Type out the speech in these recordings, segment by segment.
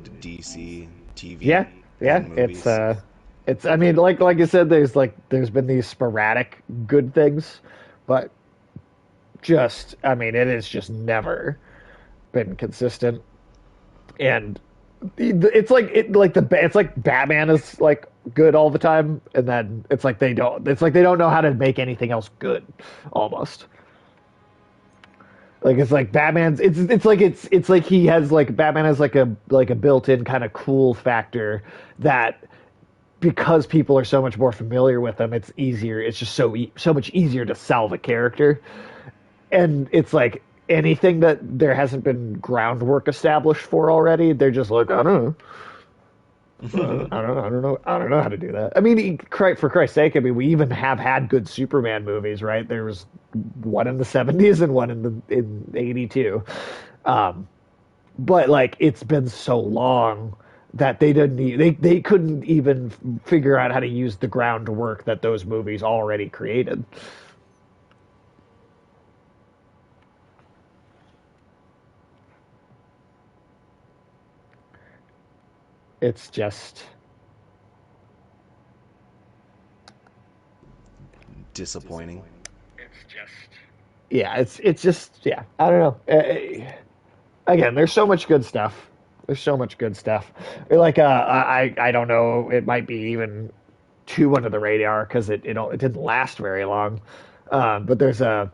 related to DC Yeah, TV yeah. and movies. It's. I mean, like you said, there's been these sporadic good things, but just, I mean, it has just never been consistent. And it's like it's like Batman is like good all the time, and then it's like they don't know how to make anything else good, almost. Like it's like Batman's it's like he has like Batman has like a built-in kind of cool factor that because people are so much more familiar with him, it's easier. It's just so much easier to sell the character. And it's like anything that there hasn't been groundwork established for already, they're just like, I don't know. I don't know how to do that. I mean, for Christ's sake, I mean, we even have had good Superman movies, right? There was one in the '70s and one in '82. Um, but like, it's been so long that they couldn't even figure out how to use the groundwork that those movies already created. It's just Disappointing. yeah, it's just yeah. I don't know. Again, there's so much good stuff. There's so much good stuff. Like I don't know. It might be even too under the radar because it didn't last very long. But there's a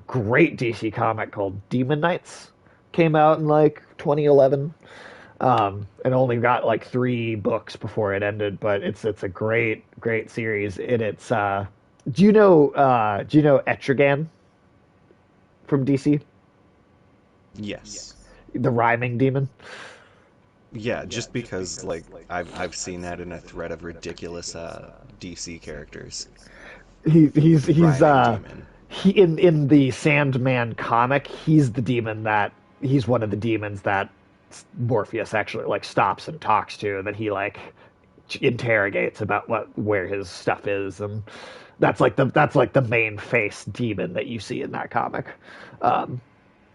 great DC comic called Demon Knights. Came out in like 2011. And only got like 3 books before it ended, but it's a great series. And it's do you know Etrigan from DC, Yes. the rhyming demon? Yeah, just because like I've seen that in a thread of ridiculous DC characters. He's Rhyming demon. he in the Sandman comic, he's one of the demons that Morpheus actually like stops and talks to, and then he like interrogates about where his stuff is, and that's like the main face demon that you see in that comic. Um,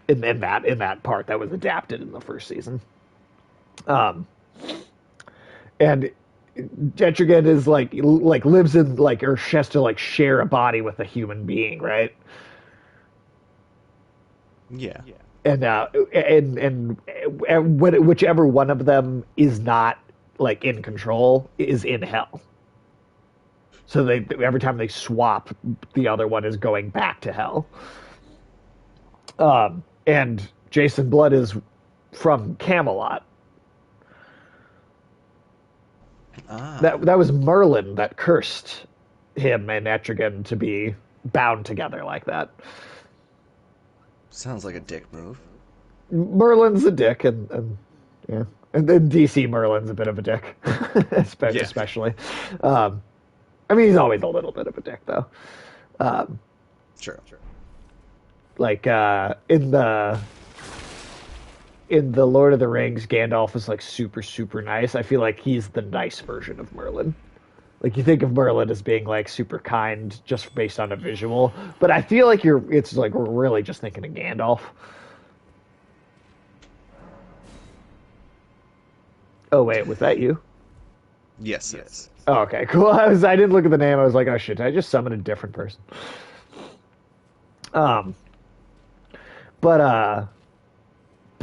in that part that was adapted in the first season. Um, and Etrigan is like lives in like or has to like share a body with a human being, right? Yeah. And whichever one of them is not like in control is in hell. So they every time they swap, the other one is going back to hell. And Jason Blood is from Camelot. Ah, That was Merlin that cursed him and Etrigan to be bound together like that. sounds like a dick move. Merlin's a dick, and yeah, and then DC Merlin's a bit of a dick, Yeah, especially. Um, I mean, he's always a little bit of a dick, though. Um, sure. like in the Lord of the Rings, Gandalf is like super nice. I feel like he's the nice version of Merlin. Like you think of Merlin as being like super kind just based on a visual, but I feel like it's like we're really just thinking of Gandalf. Oh wait, was that you? Yes, yes. Oh, okay, cool. I didn't look at the name. I was like, oh shit, did I just summon a different person? Um, but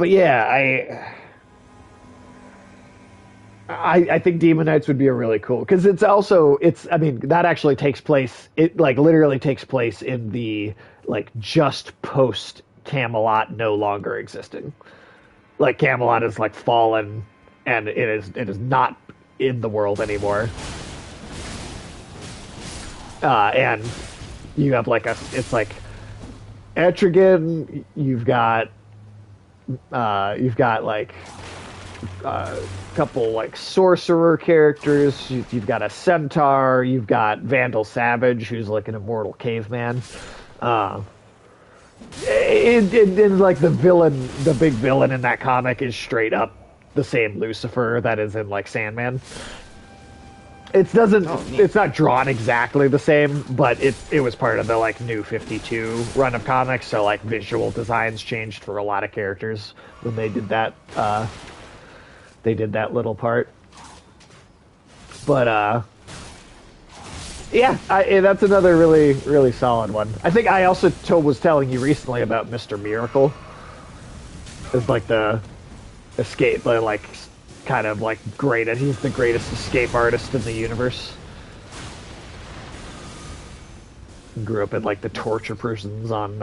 yeah, I think Demon Knights would be a really cool because it's I mean that actually takes place it like literally takes place in the like just post Camelot no longer existing. Like Camelot is like fallen and it is not in the world anymore. And you have like it's like Etrigan, you've got like a couple like sorcerer characters. You've got a centaur. You've got Vandal Savage, who's like an immortal caveman. Uh, and like the big villain in that comic is straight up the same Lucifer that is in like Sandman. It doesn't. Oh, neat. It's not drawn exactly the same, but it was part of the like New 52 run of comics. So like visual designs changed for a lot of characters when they did that they did that little part. But yeah, that's another really really solid one. I think I also was telling you recently about Mr. Miracle. It's like the escape, like kind of like great. He's the greatest escape artist in the universe. Grew up in like the torture prisons on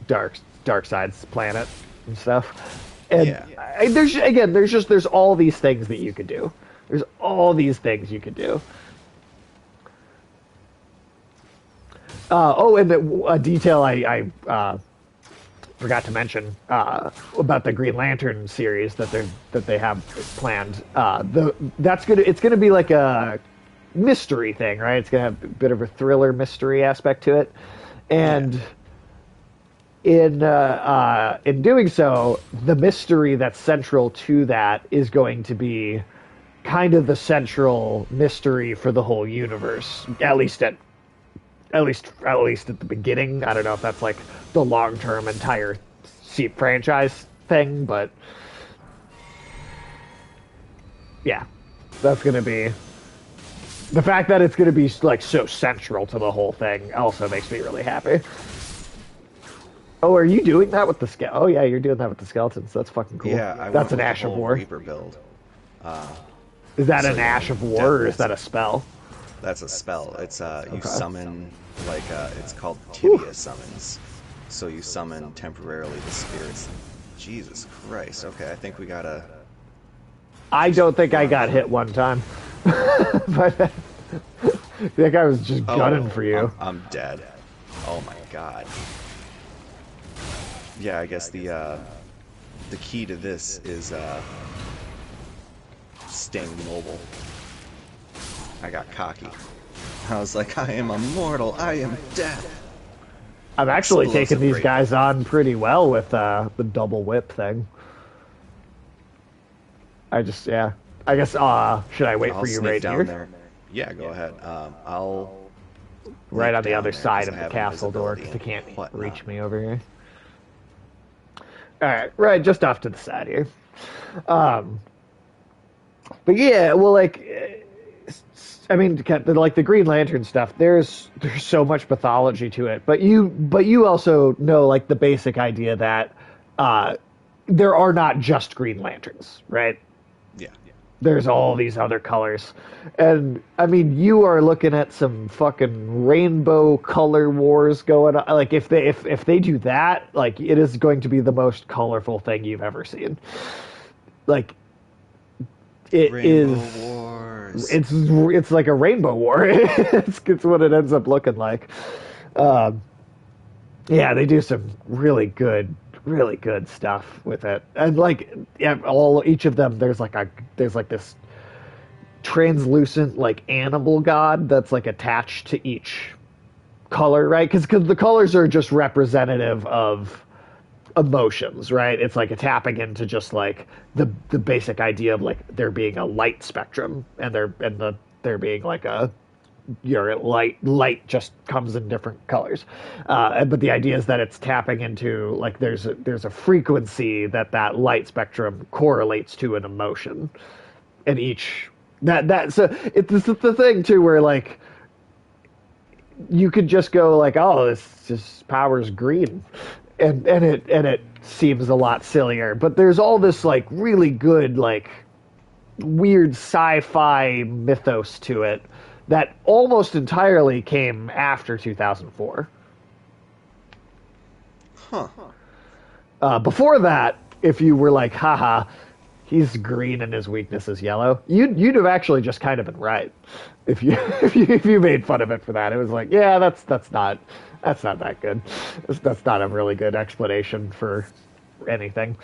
Dark Side's planet and stuff. And Yeah. there's all these things that you could do. There's all these things you could do. And a detail I forgot to mention about the Green Lantern series that they have planned. It's gonna be like a mystery thing, right? It's gonna have a bit of a thriller mystery aspect to it, and in doing so, the mystery that's central to that is going to be kind of the central mystery for the whole universe, at least at the beginning. I don't know if that's like the long term entire franchise thing, but yeah, that's gonna be the fact that it's gonna be like so central to the whole thing. Also makes me really happy. Oh, are you doing that with the Oh, yeah, you're doing that with the skeletons. That's fucking cool. Yeah, I That's went an with Ash the of whole War. Reaper build. Is that So an yeah, Ash of War, or is that definitely a spell? that's a spell. It's you Okay. summon like it's called Whew. tibia summons. So you summon temporarily the spirits. Jesus Christ. Okay, I think we gotta I don't think I run got for hit it. one time. But that guy was just gunning Oh, for you. I'm dead. Oh my god. Yeah, I guess the key to this is staying mobile. I got cocky. I was like, I am immortal. I am death. I'm actually taking Explosive these break. guys on pretty well with the double whip thing. Yeah. I guess, should I wait I'll for you sneak right down here? there. Yeah, go ahead. I'll Right leap on the down other there side because I of the have castle door, invisibility because and they can't whatnot. reach me over here. Alright, right, just off to the side here. Um, but yeah, well, like, I mean, like the Green Lantern stuff. There's so much mythology to it, but you also know like the basic idea that uh, there are not just Green Lanterns, right? Yeah. There's all these other colors, and I mean, you are looking at some fucking rainbow color wars going on. Like if they do that, like it is going to be the most colorful thing you've ever seen. Like it Rainbow is. Wars. It's like a rainbow war. It's what it ends up looking like. Um, yeah, they do some really good stuff with it, and like yeah, each of them, there's like this translucent like animal god that's like attached to each color, right? Because the colors are just representative of emotions, right? It's like a tapping into just like the basic idea of like there being a light spectrum, and there being like a your light just comes in different colors, but the idea is that it's tapping into like there's a frequency that light spectrum correlates to an emotion, and each that so it's the thing too where like you could just go like, oh, this just power's green, and it seems a lot sillier. But there's all this like really good like weird sci-fi mythos to it that almost entirely came after 2004. Huh. Before that, if you were like, haha, he's green and his weakness is yellow, you'd have actually just kind of been right. If you if you made fun of it for that, it was like, yeah, that's not that good. That's not a really good explanation for anything.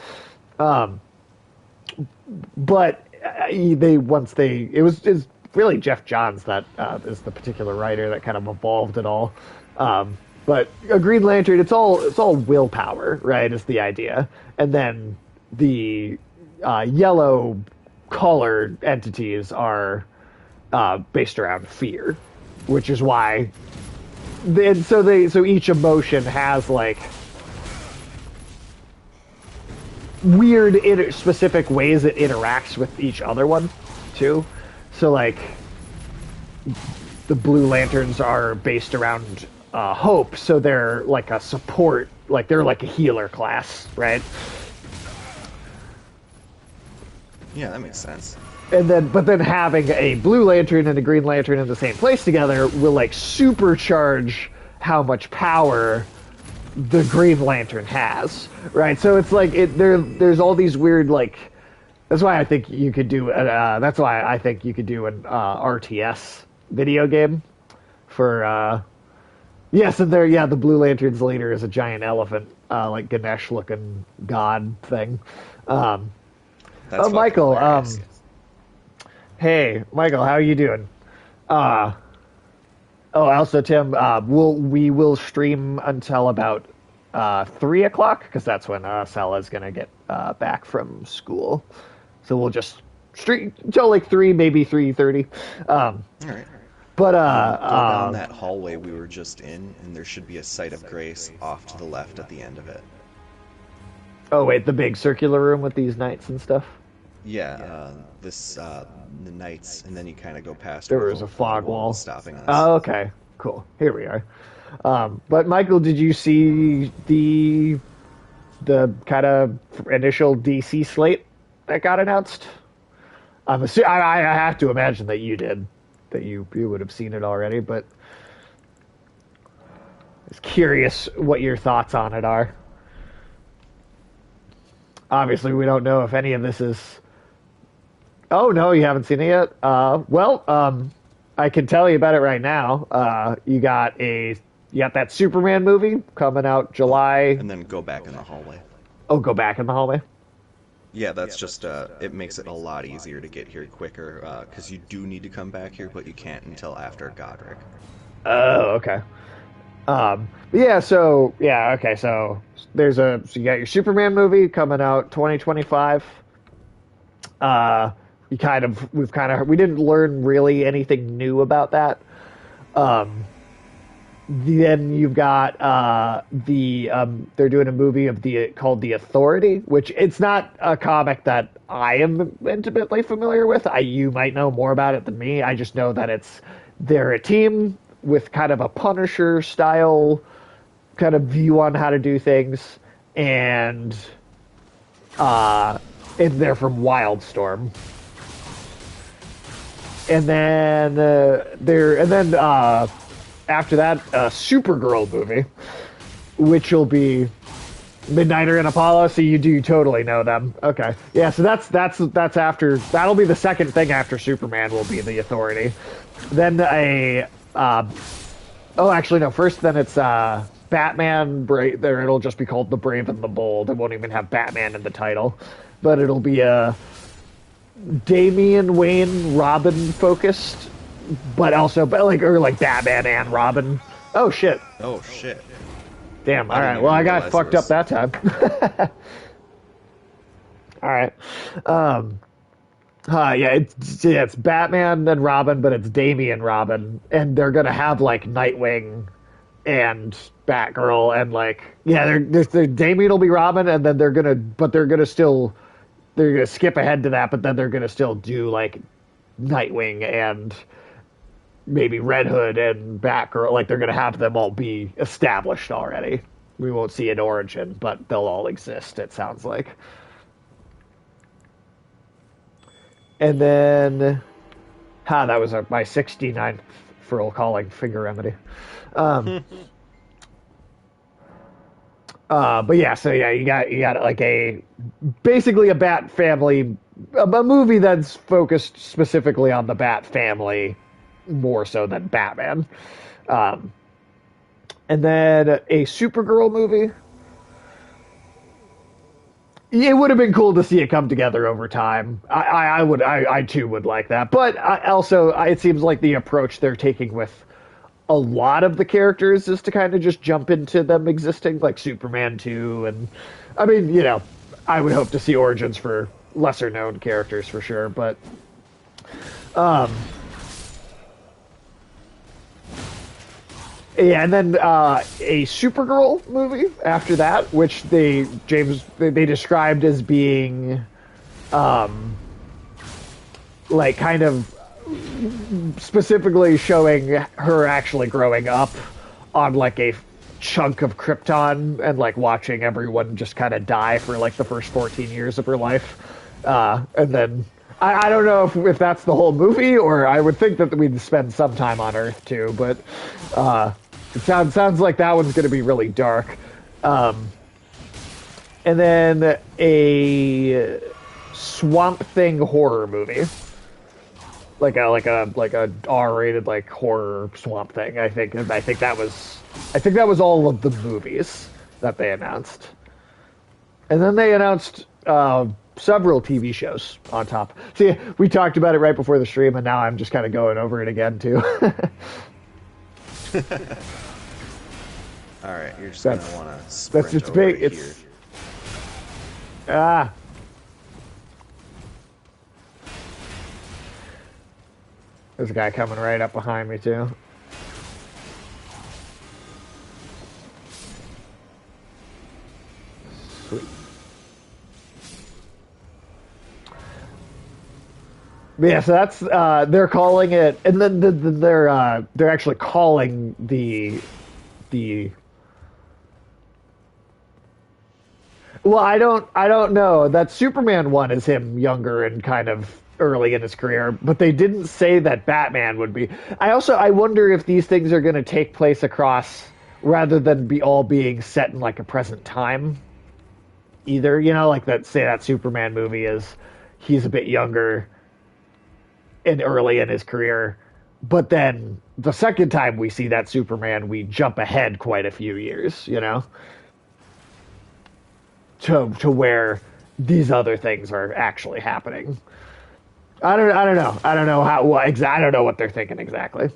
But it was really Jeff Johns that is the particular writer that kind of evolved it all. But a Green Lantern, it's all willpower, right? Is the idea, and then the yellow colored entities are based around fear, which is why. So each emotion has like weird specific ways it interacts with each other one too. So like the Blue Lanterns are based around Hope, so they're like a support, like they're like a healer class, right? Yeah, that makes sense. And then, but then having a Blue Lantern and a Green Lantern in the same place together will like supercharge how much power the Green Lantern has, right? So it's like there's all these weird like. That's why I think you could do. That's why I think you could do an RTS video game for. Yes, and there, yeah, the Blue Lantern's leader is a giant elephant, like Ganesh-looking god thing. Um, That's fucking Michael, hilarious. hey, Michael, how are you doing? Uh, oh, also, Tim, we will stream until about 3 o'clock because that's when Sala's gonna get back from school. So we'll just stream until like 3, maybe 3:30. All right. But Go down that hallway we were just in, and there should be a site of grace off to the left at the end of it. oh wait, the big circular room with these knights and stuff. Yeah, the knights, and then you kind of go past There where was a the fog wall wall. is stopping us. Oh, okay, cool. Here we are. But Michael, did you see the kind of initial DC slate that got announced? I have to imagine that you did, that you would have seen it already. But I was curious what your thoughts on it are. Obviously, we don't know if any of this is. Oh no, you haven't seen it yet. I can tell you about it right now. You got that Superman movie coming out July. And then go back in the hallway. Oh, go back in the hallway. Yeah, that's just it makes it a lot easier to get here quicker because you do need to come back here, but you can't until after Godric. Oh, okay. Yeah. So yeah. Okay. So so you got your Superman movie coming out 2025. We didn't learn really anything new about that. Then you've got they're doing a movie called The Authority, which it's not a comic that I am intimately familiar with. You might know more about it than me. I just know that they're a team with kind of a Punisher style kind of view on how to do things, and they're from Wildstorm. And then after that, a Supergirl movie, which will be Midnighter and Apollo. So you do totally know them. Okay, yeah. So that's after. That'll be the second thing after Superman. Will be The Authority. Then actually no. First, then it's Batman. There, it'll just be called The Brave and the Bold. It won't even have Batman in the title, but it'll be Damian Wayne Robin focused, but like Batman and Robin. Oh shit. Oh shit. Damn. All right. Well, I got fucked up that time. All right. Yeah. It's Batman and Robin, but it's Damian Robin, and they're gonna have like Nightwing and Batgirl, and like they're Damian will be Robin, and then they're gonna skip ahead to that, but then they're gonna still do like Nightwing and maybe Red Hood and Batgirl. Like they're gonna have them all be established already. We won't see an origin, but they'll all exist. It sounds like. And then, that was my 69th Furl Calling finger remedy. But yeah, so yeah, you got like basically a Bat family, a movie that's focused specifically on the Bat family more so than Batman. And then a Supergirl movie. It would have been cool to see it come together over time. I too would like that. But it seems like the approach they're taking with a lot of the characters is to kind of just jump into them existing, like Superman 2. And I mean, I would hope to see origins for lesser known characters for sure. But Yeah, and then a Supergirl movie after that, which they described as being like kind of specifically showing her actually growing up on like a chunk of Krypton and like watching everyone just kind of die for like the first 14 years of her life. And then I don't know if that's the whole movie, or I would think that we'd spend some time on Earth too, but it sounds like that one's going to be really dark. And then a Swamp Thing horror movie, like a R-rated like horror Swamp Thing. I think that was all of the movies that they announced, and then they announced several TV shows on top. See, we talked about it right before the stream, and now I'm just kind of going over it again too. All right, you're just that's gonna want to sprint it's over big. to here. It's ah. There's a guy coming right up behind me too. Sweet. But yeah, so that's they're calling it, and then they're actually calling the. Well, I don't know. That Superman one is him younger and kind of early in his career, but they didn't say that Batman would be. I wonder if these things are going to take place across rather than be all being set in like a present time. Either, like that say that Superman movie is he's a bit younger and early in his career, but then the second time we see that Superman, we jump ahead quite a few years, to where these other things are actually happening. I don't know. I don't know I don't know what they're thinking exactly.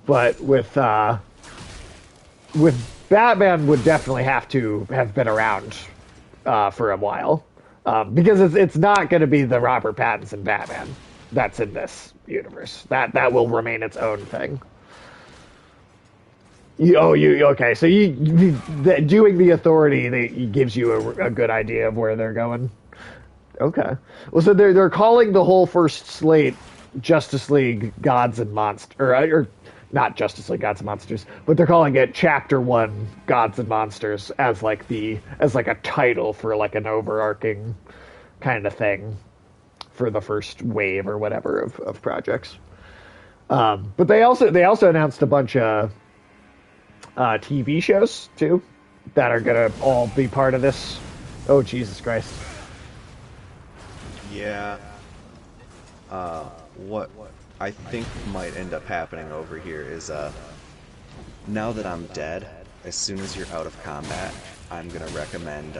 But with Batman would definitely have to have been around for a while, because it's not going to be the Robert Pattinson Batman that's in this universe. That will remain its own thing. Okay? So doing the Authority gives you a good idea of where they're going. Okay. Well, so they're calling the whole first slate Justice League Gods and Monsters, or not Justice League Gods and Monsters, but they're calling it Chapter One Gods and Monsters as like a title for like an overarching kind of thing for the first wave or whatever of projects. But they also announced a bunch of TV shows too that are gonna all be part of this. Oh Jesus Christ! Yeah. What I think might end up happening over here is now that I'm dead, as soon as you're out of combat, I'm gonna recommend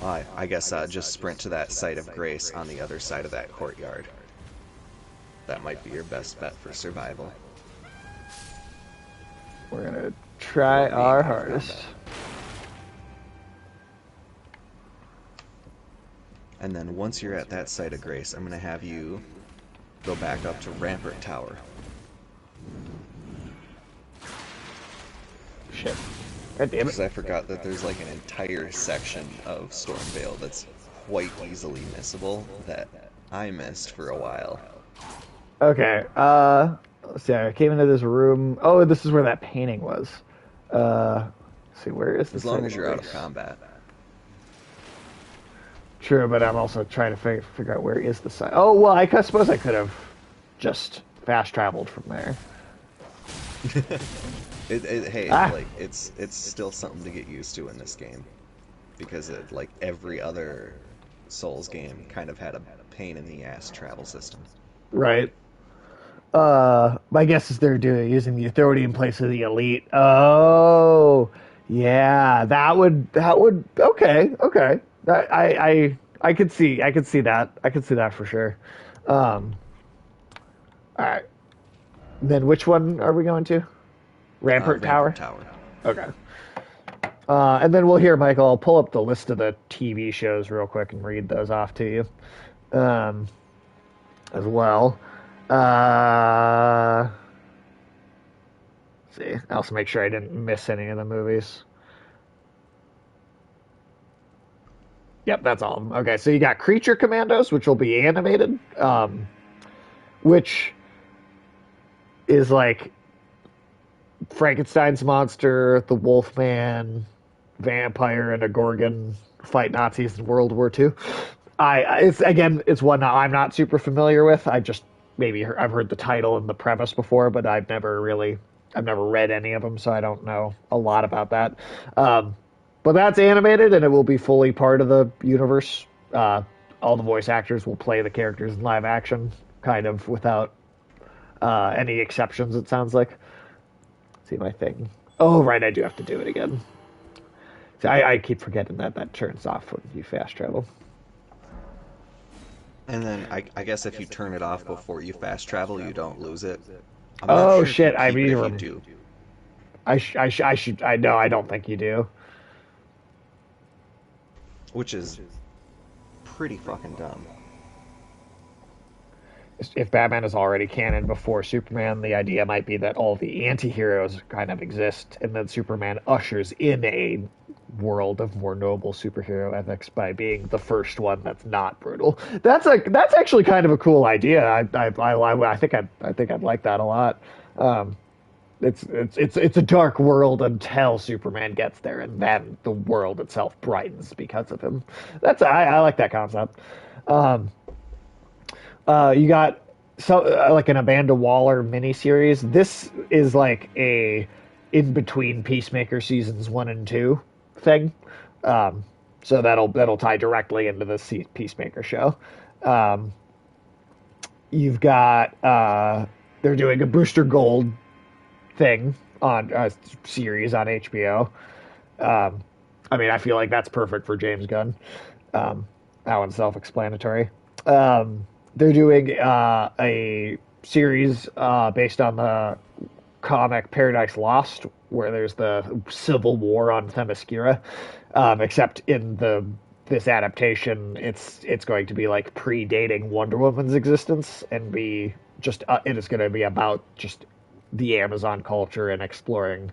I guess just sprint to that site of grace on the other side of that courtyard. That might be your best bet for survival. We're gonna try our hardest. And then once you're at that site of grace, I'm gonna have you go back up to Rampart Tower. Shit. God damn it. Because I forgot that there's like an entire section of Stormvale that's quite easily missable that I missed for a while. Okay. Let's see. I came into this room. Oh, this is where that painting was. Let's see, where is this? As long as you're out of combat. True, but I'm also trying to figure out where is the site. Oh, well, I suppose I could have just fast traveled from there. It's still something to get used to in this game, because like every other Souls game kind of had a pain in the ass travel system. Right. My guess is they're using the Authority in place of the Elite. Oh, yeah, that would okay. I could see that for sure. All right. Then which one are we going to? Rampart Tower? Tower. Okay. And then we'll hear, Michael, I'll pull up the list of the TV shows real quick and read those off to you as well. Uh, let's see. I also make sure I didn't miss any of the movies. Yep, that's all of them. Okay, so you got Creature Commandos, which will be animated, which is like Frankenstein's monster, the Wolfman, vampire, and a Gorgon fight Nazis in World War II. It's again, it's one I'm not super familiar with. I just I've heard the title and the premise before, but I've never read any of them, so I don't know a lot about that. But that's animated, and it will be fully part of the universe. All the voice actors will play the characters in live action, kind of without any exceptions. It sounds like. Let's see my thing. Oh, right, I do have to do it again. See, I keep forgetting that that turns off when you fast travel. And then I guess if you turn it off before you fast travel, you don't lose it. I'm not Oh sure if you shit! I keep it mean, if you do, I should. I know. I don't think you do. which is pretty fucking dumb. If Batman is already canon before Superman, the idea might be that all the anti-heroes kind of exist, and then Superman ushers in a world of more noble superhero ethics by being the first one that's not brutal. That's actually kind of a cool idea. I think I'd like that a lot. Um, it's a dark world until Superman gets there, and then the world itself brightens because of him. I like that concept. Um, you got like an Amanda Waller miniseries. This is like a in between Peacemaker seasons 1 and 2 thing. Um, so that'll tie directly into the Peacemaker show. Um, you've got they're doing a Booster Gold thing on a series on HBO. Um, I mean, I feel like that's perfect for James Gunn. That one's self-explanatory. They're doing a series based on the comic Paradise Lost, where there's the civil war on Themyscira. Except in the this adaptation, it's going to be like predating Wonder Woman's existence and be just it is going to be about just the Amazon culture and exploring,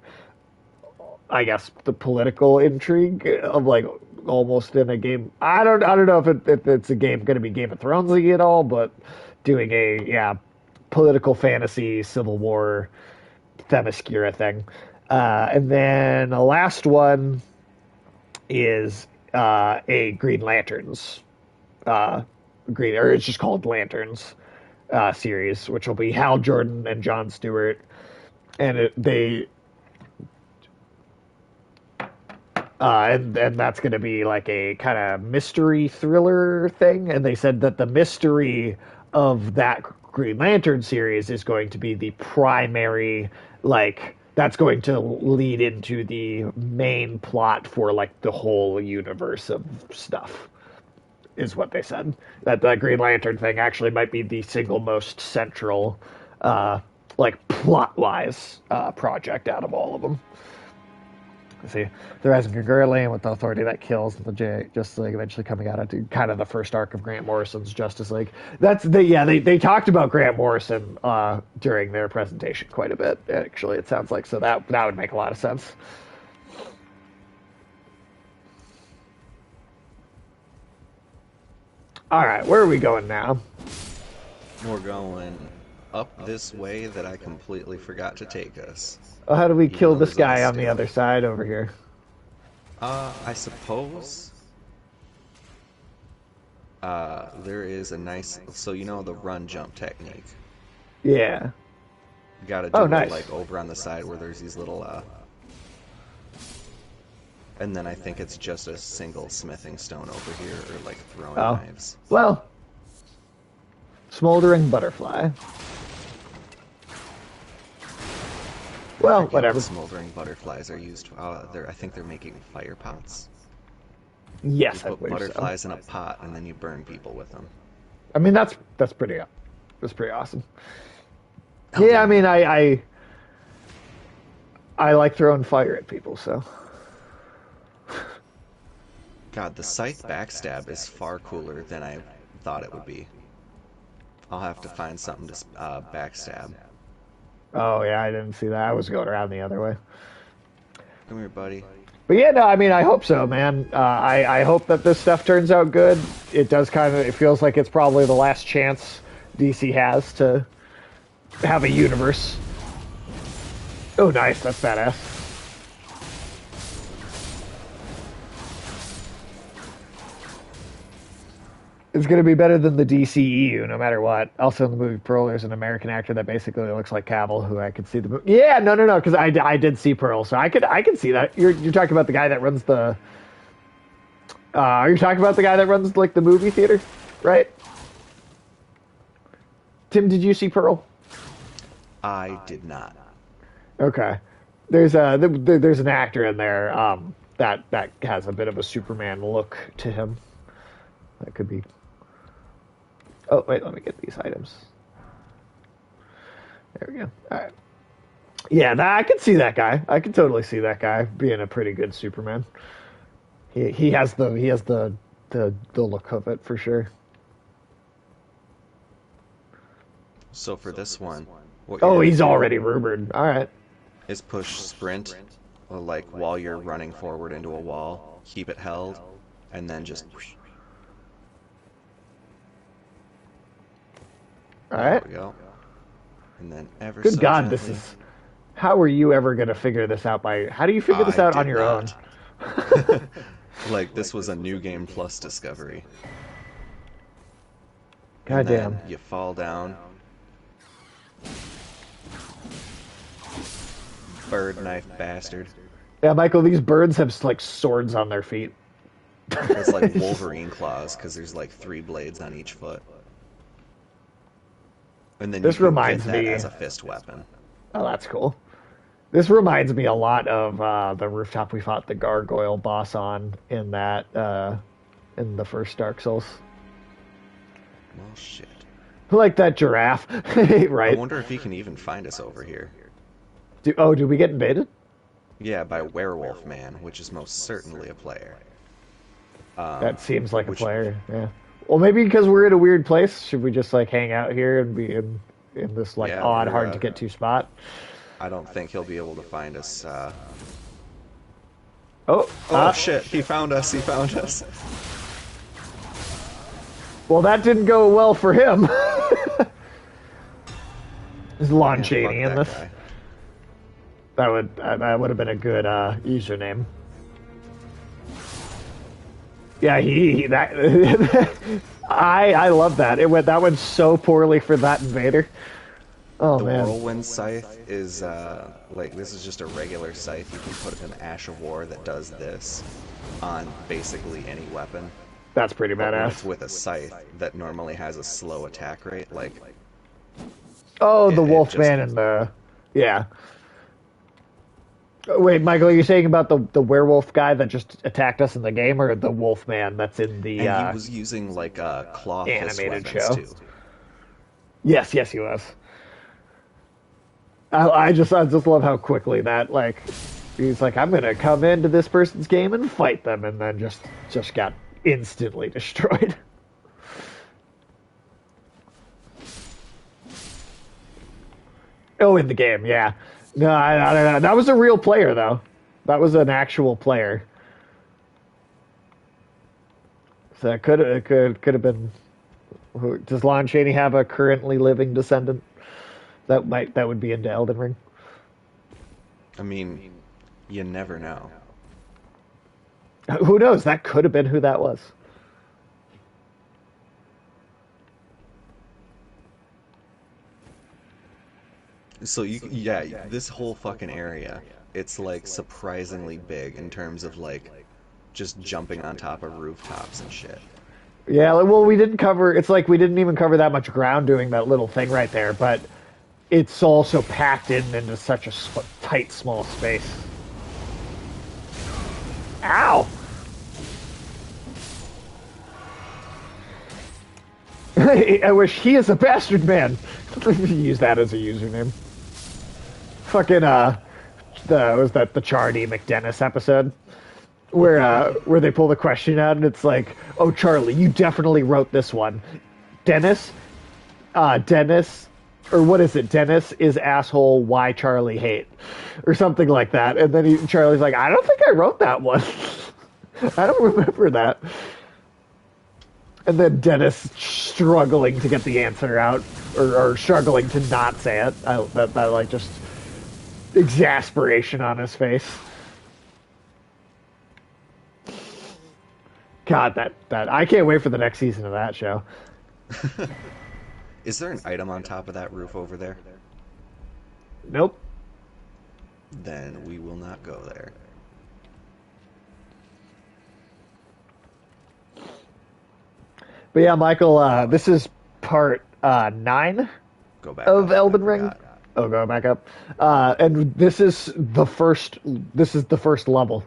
I guess, the political intrigue of like almost in a game. I don't know if it's a game going to be Game of Thronesy at all, but doing a political fantasy Civil War Themyscira thing. And then the last one is a Green Lanterns green, or it's just called Lanterns series, which will be Hal Jordan and John Stewart, and and that's going to be like a kind of mystery thriller thing. And they said that the mystery of that Green Lantern series is going to be the primary, like, that's going to lead into the main plot for like the whole universe of stuff, is what they said. That Green Lantern thing actually might be the single most central, like plot wise, project out of all of them. See, the Rising concurrently, and with the authority that kills the Justice League eventually coming out into kind of the first arc of Grant Morrison's Justice League. They talked about Grant Morrison during their presentation quite a bit. Actually, it sounds like, so that would make a lot of sense. All right, where are we going now? We're going up this way that I completely forgot to take us, Oh, how do we even kill though this there's a guy on the stairway. other side over here? I suppose there is a nice, so you know the run jump technique. Yeah. You gotta Oh, do it nice. like over on the side where there's these little and then I think it's just a single smithing stone over here, or like throwing Oh, knives. well, smoldering butterfly. I Well, forget what whatever. smoldering butterflies are used. I think they're making fire pots. You Yes, I put believe so. butterflies in a pot and then you burn people with them. I mean, that's pretty awesome. Yeah, I Elden mean, Ring. I like throwing fire at people, so God, the scythe backstab is far cooler than I thought it would be. I'll have to find something to backstab. Oh yeah, I didn't see that. I was going around the other way. Come here, buddy. But yeah, no, I mean, I hope so, man. I hope that this stuff turns out good. It does kind of. It feels like it's probably the last chance DC has to have a universe. Oh, nice. That's badass. It's going to be better than the DCEU, no matter what. Also, in the movie Pearl, there's an American actor that basically looks like Cavill, who I could see the movie. Yeah, no, because I did see Pearl, so I can see that. You're talking about the guy that runs the. Are you talking about the guy that runs like the movie theater, right? Tim, did you see Pearl? I did not. Okay, there's an actor in there that has a bit of a Superman look to him. That could be. Oh wait, let me get these items. There we go. All right. Yeah, I could see that guy. I could totally see that guy being a pretty good Superman. He has the look of it for sure. So for this one, what you're Oh, gonna he's do already rumored. All right. is push sprint, like while you're running forward into a wall, keep it held, and then just. All There right. we go. And then ever Good so God, gently. this is. How are you ever going to figure this out by? How do you figure this I out on did your own? not. Like this was a new game plus discovery. And Goddamn. then you fall down. Bird knife bastard. Yeah, Michael, these birds have like swords on their feet. It's like Wolverine claws because there's like 3 blades on each foot. And then you This can reminds get that me. as a fist weapon. Oh, that's cool. This reminds me a lot of the rooftop we fought the gargoyle boss on in that in the first Dark Souls. Well, shit. Like that giraffe, I right? wonder if he can even find us over here. Do we get invaded? Yeah, by Werewolf Man, which is most certainly a player. That seems like a Which player. Yeah. Well, maybe because we're in a weird place, should we just like hang out here and be in this like Yeah, odd, we're, hard to get to spot? I don't think he'll be able to find us. Oh, Oh shit! He found us. He found us. well, that didn't go well for him. Is Lon Yeah, Chaney fuck in that this? guy. That would have been a good username. Yeah, he that I love that. That went so poorly for that invader. Oh The man. Whirlwind Scythe is like this is just a regular scythe. You can put an Ash of War that does this on basically any weapon. That's pretty But when it's badass. with a scythe that normally has a slow attack rate, like Oh, the it Wolfman just and the yeah. Wait, Michael, are you saying about the werewolf guy that just attacked us in the game, or the Wolfman that's in the and he was using like claw fist animated weapons show? too. Yes, he was. I just love how quickly that like he's like I'm gonna come into this person's game and fight them, and then just got instantly destroyed. Oh, in the game, yeah. No, I don't know. That was a real player though. That was an actual player. So it could have been. Does Lon Chaney have a currently living descendant that would be into Elden Ring? I mean, you never know. Who knows? That could have been who that was. So yeah, this whole fucking area, it's like surprisingly big in terms of like just jumping on top of rooftops and shit. Yeah, well, we didn't cover. It's like we didn't even cover that much ground doing that little thing right there, but it's also packed in into such a tight, small space. Ow! I wish he is a bastard man. Use that as a username. Fucking was that the Charlie McDennis episode where they pull the question out and it's like, oh Charlie, you definitely wrote this one. Dennis, Dennis, or what is it? Dennis is asshole. Why Charlie hate, or something like that. And then Charlie's like, I don't think I wrote that one. I don't remember that. And then Dennis struggling to get the answer out, or struggling to not say it. That like just exasperation on his face. God, that I can't wait for the next season of that show. Is there an item on top of that roof over there? Nope. Then we will not go there. But yeah, Michael, this is part 9 Go back of up. I Elden Ring. forgot. Oh, go back up. And this is the first. This is the first level.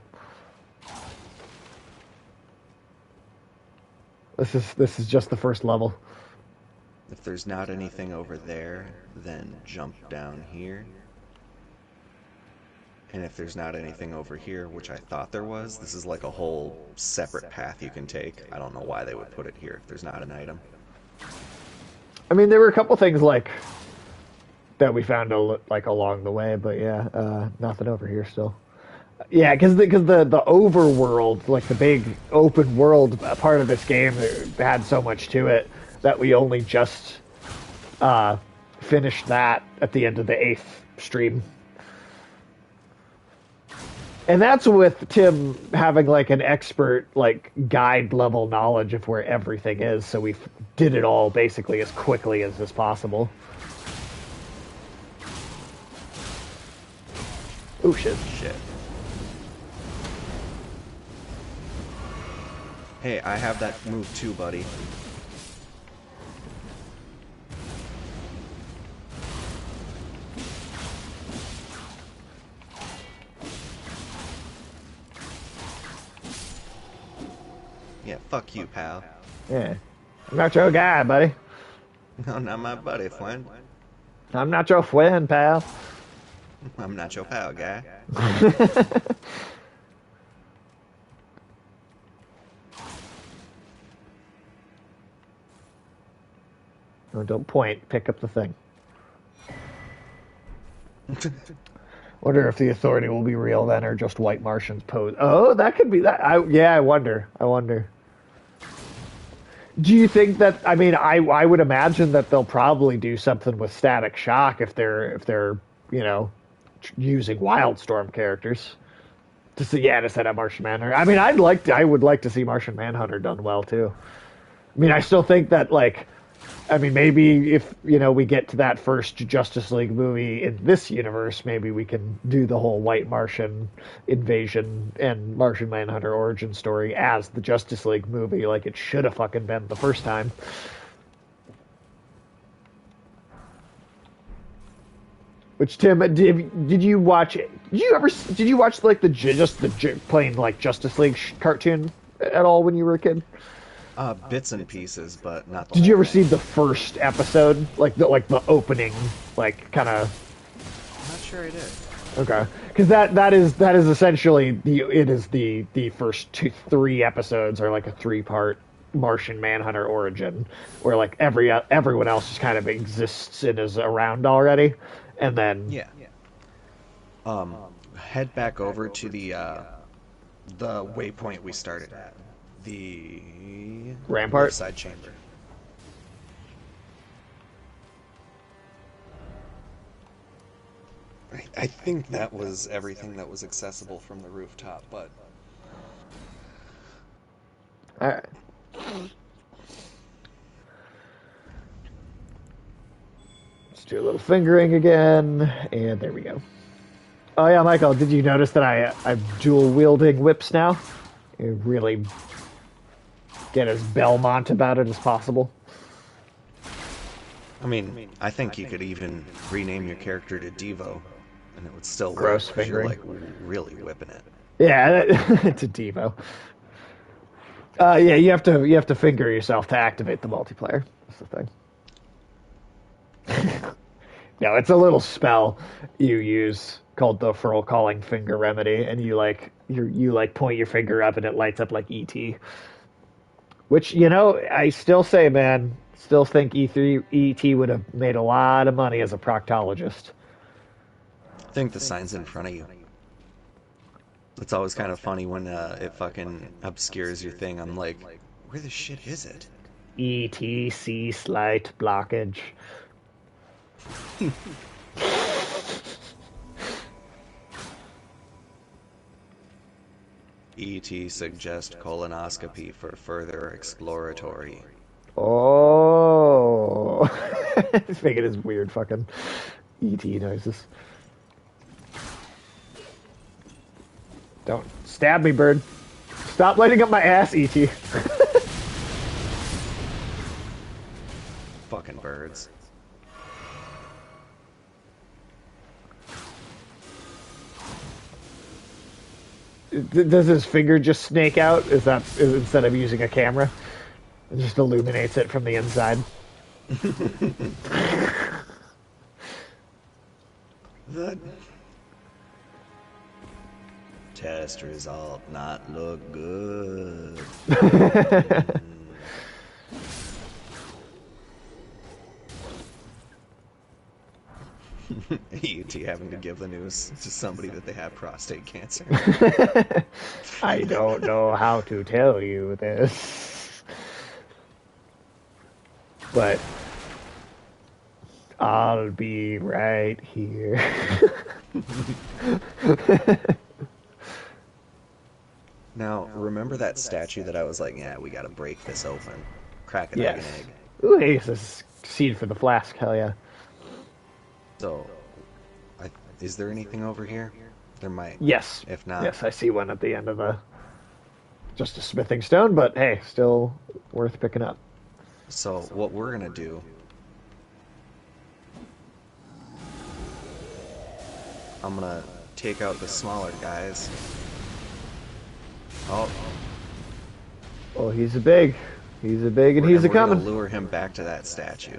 This is just the first level. If there's not anything over there, then jump down here. And if there's not anything over here, which I thought there was, this is like a whole separate path you can take. I don't know why they would put it here if there's not an item. I mean, there were a couple things like that we found like along the way, but yeah, nothing over here still. Yeah, because the overworld, like the big open world part of this game, had so much to it that we only just finished that at the end of the 8th stream. And that's with Tim having like an expert like guide level knowledge of where everything is, so we did it all basically as quickly as is possible. Oh shit. Shit. Hey, I have that move too, buddy. Yeah, fuck you, pal. Yeah. I'm not your guy, buddy. No, not my buddy, friend. I'm not your friend, pal. I'm not your pal, guy. No, don't point. Pick up the thing. Wonder if the Authority will be real then, or just white Martians pose. Oh, that could be that. I wonder. I wonder. Do you think that? I mean, I would imagine that they'll probably do something with Static Shock if they're using Wildstorm characters to set up Martian Manhunter. I mean, I would like to see Martian Manhunter done well too. I mean, I still think that maybe if we get to that first Justice League movie in this universe, maybe we can do the whole White Martian invasion and Martian Manhunter origin story as the Justice League movie, like it should have fucking been the first time. Which Tim, did you watch? Did you watch like the plain like Justice League cartoon at all when you were a kid? Bits and pieces, but not the Did whole you ever thing. see the first episode, like the opening, like kind of? I'm not sure I did. Okay, because that is essentially the first 3 episodes are like a 3-part Martian Manhunter origin, where like everyone else just kind of exists and is around already, and then Yeah. Head back over to the waypoint we started at. The Rampart? left side chamber. I think that was everything that was accessible from the rooftop, but all right. Let's do a little fingering again, and there we go. Oh yeah, Michael, did you notice that I'm dual wielding whips now? You really get as Belmont about it as possible. I mean, I think you could even rename your character to Devo, and it would still work. Gross 'Cause you're fingering. like really whipping it. Yeah, it's a Devo. Yeah, you have to finger yourself to activate the multiplayer. That's the thing. No, it's a little spell you use called the Furl Calling Finger Remedy, and you point your finger up and it lights up like ET. Which I still say, man, Still think E3 ET would have made a lot of money as a proctologist. I think the sign's in front of you. It's always kind of funny when it fucking obscures your thing. I'm like, where the shit is it? ETC slight blockage. ET suggest colonoscopy for further exploratory. Oh, it's making his weird fucking ET noises. Don't stab me, bird. Stop lighting up my ass, ET. Fucking birds. Does his finger just snake out? Instead of using a camera? It just illuminates it from the inside. The test result not look good. ET having to give the news to somebody that they have prostate cancer. I don't know how to tell you this, but I'll be right here. Now, remember that statue that I was like, yeah, we gotta break this open. Crack an egg Yes. and egg. Ooh, hey, this is seed for the flask. Hell yeah. So, is there anything over here? There might. Yes. If not, Yes, I see one at the end of the. Just a smithing stone, but hey, still worth picking up. so what we're gonna do. I'm gonna take out the smaller guys. Oh, Oh, he's a big, and he's a we're gonna coming. lure him back to that statue.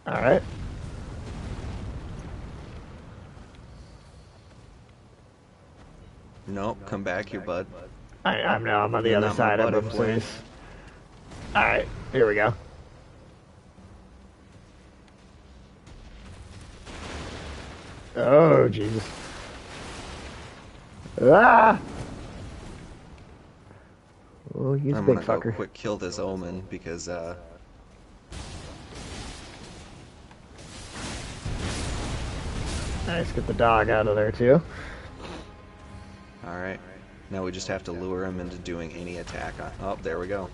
All right. Nope, come back here, bud. I'm on the You're other not my side of buddy, him, boy. please. All right, here we go. Oh, Jesus. Ah! Oh, he's a I'm big gonna go fucker. quick kill this omen because Nice, get the dog out of there, too. alright. Now we just have to lure him into doing any attack on. Oh, there we go.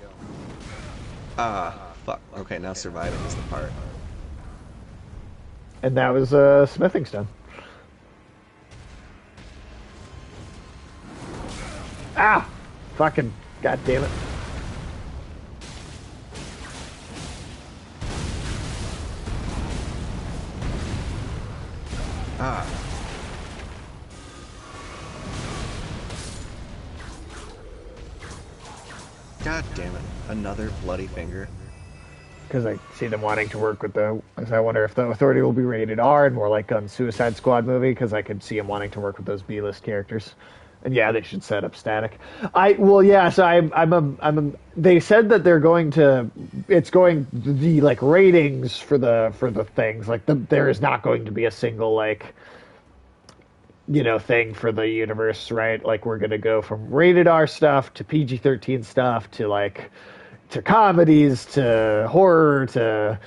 Ah, fuck. Okay, now surviving is the part. And that was a smithing stone. Ah! Fucking, god damn it. Ah. God damn it. Another bloody finger. Because I see them wanting to work with the. I wonder if the Authority will be rated R and more like a Suicide Squad movie. Because I could see them wanting to work with those B-list characters. And yeah, they should set up Static. So they said that they're going to. It's going the like ratings for the things like there is not going to be a single like. Thing for the universe, right? Like we're gonna go from rated R stuff to PG-13 stuff to like to comedies to horror to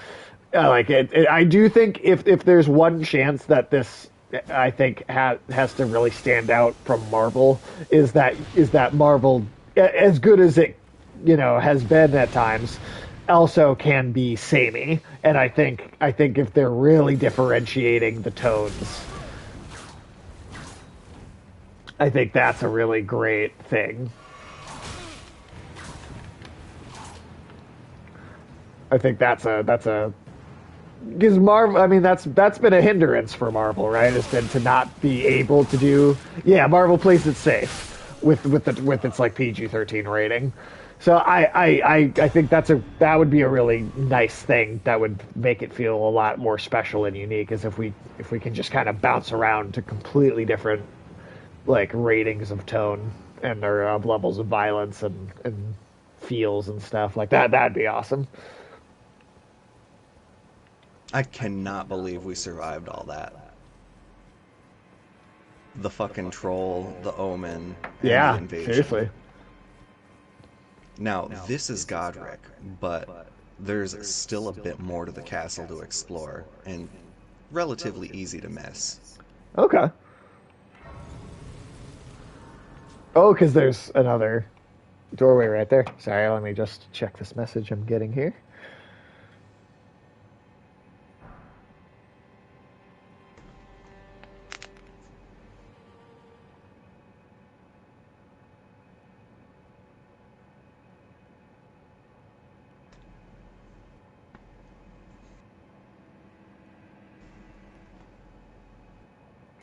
I do think if there's one chance that this I think has to really stand out from Marvel is that Marvel, as good as it has been at times, also can be samey. And I think if they're really differentiating the tones, I think that's a really great thing. I think that's a because Marvel. I mean, that's been a hindrance for Marvel, right? Has been to not be able to do. Yeah, Marvel plays it safe with its like PG-13 rating. So I think that would be a really nice thing that would make it feel a lot more special and unique, is if we can just kind of bounce around to completely different like ratings of tone and their levels of violence and feels and stuff like that. That'd be awesome. I cannot believe we survived all that. The fucking troll, the omen, and the Yeah, invasion. seriously. Now, this is Godric, but there's still a bit more to the castle to explore, and relatively easy to miss. Okay. Oh, because there's another doorway right there. Sorry, let me just check this message I'm getting here.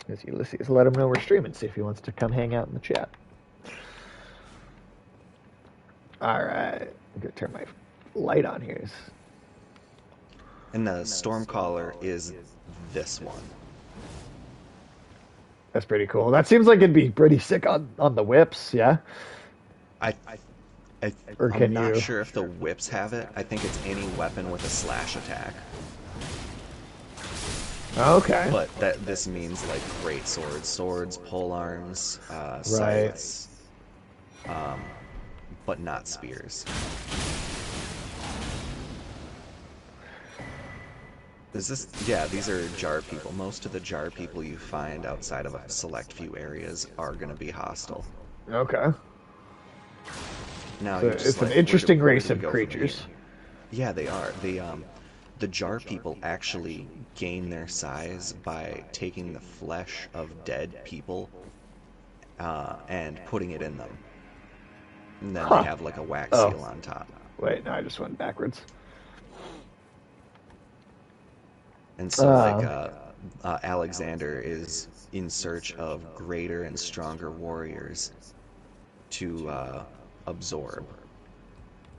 Is Ulysses? Let him know we're streaming. See if he wants to come hang out in the chat. All right. I'm gonna turn my light on here. And the Stormcaller is this one. That's pretty cool. That seems like it'd be pretty sick on the whips. Yeah. I, I Or I'm can not you? sure if the whips have it. I think it's any weapon with a slash attack. Okay. But that this means like great swords, pole arms, Right. scythes, um, but not spears. Is this? Yeah, these are jar people. Most of the jar people you find outside of a select few areas are going to be hostile. Okay. Now So you're just it's an like, interesting where do race we of go from here? creatures. Yeah, they are. The jar people actually gain their size by taking the flesh of dead people and putting it in them. And then they Huh. have like a wax Oh, seal on top. wait. No, I just went backwards. And so, like, Uh, Alexander is in search of greater and stronger warriors to absorb.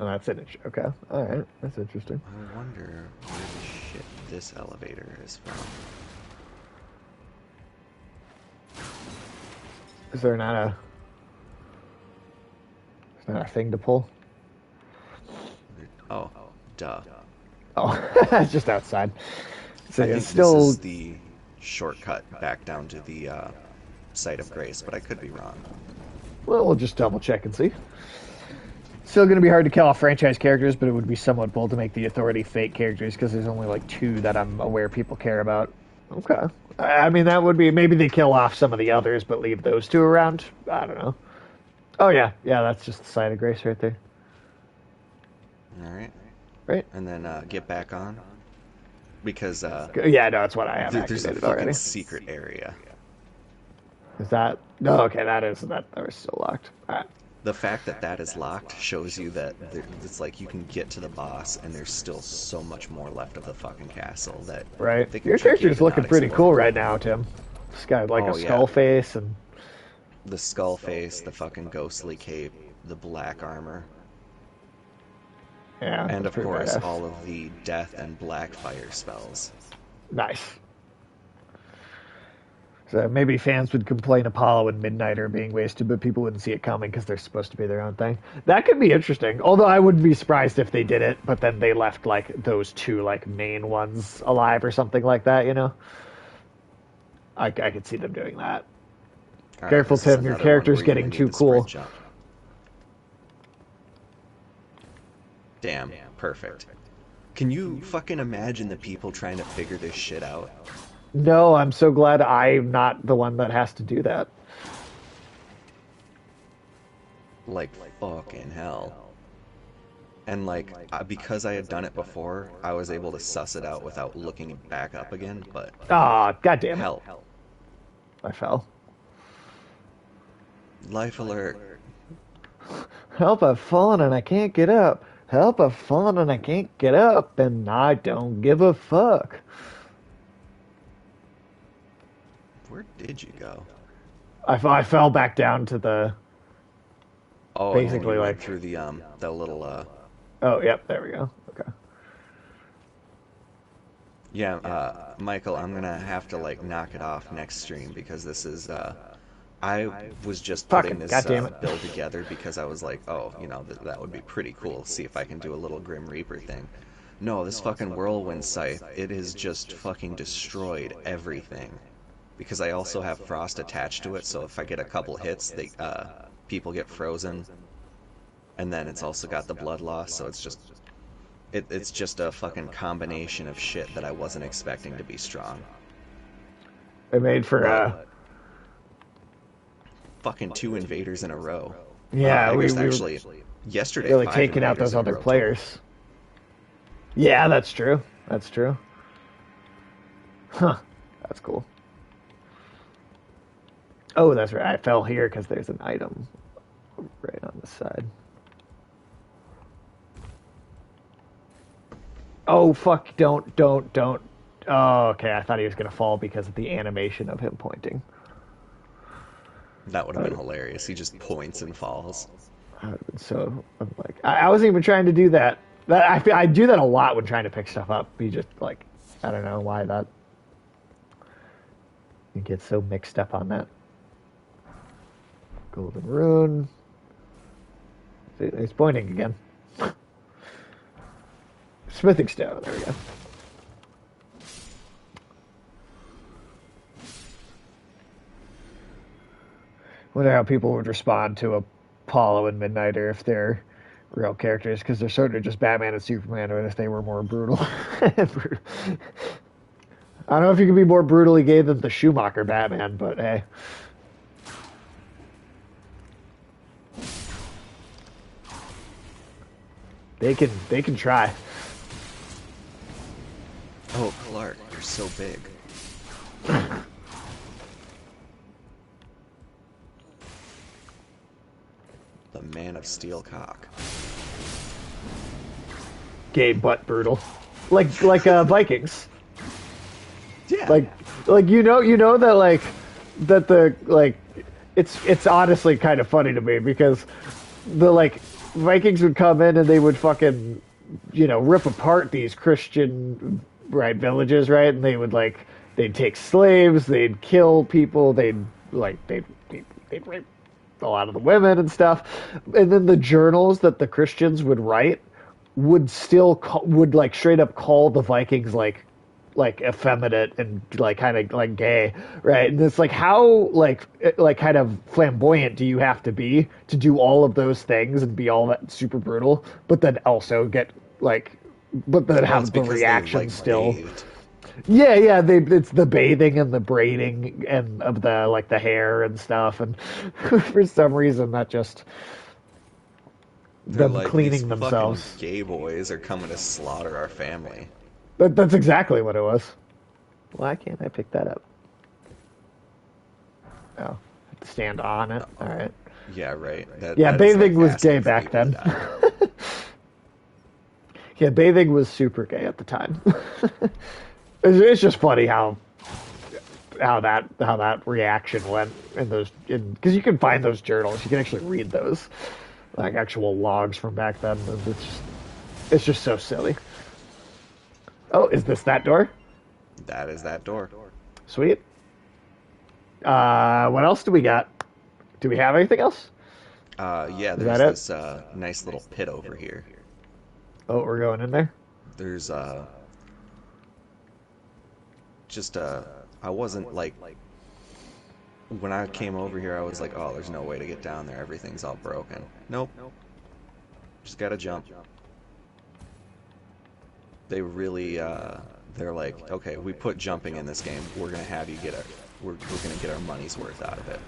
oh, that's it. Okay. All right. That's interesting. I wonder where the shit this elevator is from. Is there not a thing to pull? Oh, duh. Oh, it's just outside. So I it's think this still. is the shortcut back down to the site of grace, but I could be wrong. Well, we'll just double check and see. Still going to be hard to kill off franchise characters, but it would be somewhat bold to make the Authority fake characters because there's only like two that I'm aware people care about. Okay. I mean, that would be maybe they kill off some of the others, but leave those two around. I don't know. Oh yeah, yeah, that's just the side of grace right there. All right, Right? and then get back on because Yeah, no, that's what I have there's a activated fucking already. secret area. Is that? No, okay, that was still locked. All right. The fact that that is locked shows you that it's like you can get to the boss and there's still so much more left of the fucking castle that Right. they can Your trick you character's into not looking pretty cool exploring. right now, Tim. It's got like a Oh yeah, skull face and the skull face, the fucking ghostly cape, the black armor, yeah, and that's of pretty course badass. all of the death and black fire spells. Nice. So maybe fans would complain Apollo and Midnight are being wasted, but people wouldn't see it coming because they're supposed to be their own thing. That could be interesting. Although I wouldn't be surprised if they did it, but then they left like those two like main ones alive or something like that. You know, I could see them doing that. All right, Careful, this is Tim. Your another one character's where you're gonna getting need too the sprint cool. jump. Damn, perfect. Can you fucking imagine the people trying to figure this shit out? No, I'm so glad I'm not the one that has to do that. Like fucking hell. And like because I had done it before, I was able to suss it out without looking back up again, but Ah, god damn it! hell. I fell. Life alert. Help! I've fallen and I can't get up. Help! I've fallen and I can't get up, and I don't give a fuck. Where did you go? I fell back down to the Oh, and then basically you went like. through the little Oh, yep, there we go. Okay. yeah, Michael, I'm gonna have to like knock it off next stream because this is I was just putting Fucking this goddamn it. build together because I was like, oh, that would be pretty cool. See if I can do a little Grim Reaper thing. No, this fucking Whirlwind Scythe, it has just fucking destroyed everything. Because I also have Frost attached to it, so if I get a couple hits, people get frozen. And then it's also got the blood loss, so it's just a fucking combination of shit that I wasn't expecting to be strong. They made for But fucking two invaders in a row. yeah, I we guess we were actually yesterday really five taking out invaders those in a other row total. players. Yeah, that's true. That's true. Huh. That's cool. Oh, that's right. I fell here because there's an item right on the side. Oh fuck! Don't. Oh, okay. I thought he was gonna fall because of the animation of him pointing. That would have I been hilarious. He just points and falls. would have been so. I'm like, I wasn't even trying to do that. I do that a lot when trying to pick stuff up. You just like, I don't know why that. You get so mixed up on that. Golden rune. See, he's pointing again. Smithing stone. There we go. Wonder how people would respond to Apollo and Midnighter if they're real characters, because they're sort of just Batman and Superman, but if they were more brutal. I don't know if you could be more brutally gay than the Schumacher Batman, but hey. They can try. Oh, Clark, you're so big. The man of steel cock. Gay but brutal. Like Vikings. Yeah. Like you know that that the it's honestly kind of funny to me because the Vikings would come in and they would fucking rip apart these Christian villages, right, and they would they'd take slaves, they'd kill people, they'd rape a lot of the women and stuff, and then the journals that the Christians would write would would straight up call the Vikings effeminate and kind of gay, right? And it's how kind of flamboyant do you have to be to do all of those things and be all that super brutal, but then also get but then Well, it's have the because they reaction still. bathed. Yeah, it's the bathing and the braiding and of the hair and stuff, and for some reason that just They're them like, these cleaning fucking themselves. gay boys are coming to slaughter our family. That's exactly what it was. Why can't I pick that up? Oh, have to stand on it. All right. Yeah, right. Yeah, That is like bathing was asking gay for back people to then. die. Yeah, bathing was super gay at the time. It's just funny how that reaction went in those, because you can find those journals, you can actually read those actual logs from back then. It's just so silly. Oh, is this that door? That is that door. Sweet. What else do we got? Do we have anything else? Yeah, Is there's that it? this nice little pit over here. Oh, we're going in there. There's just I wasn't when I came over here, I was like, oh, there's no way to get down there. Everything's all broken. Nope. Just gotta jump. They really they're like, okay, we put jumping in this game. We're gonna have you we're gonna get our money's worth out of it.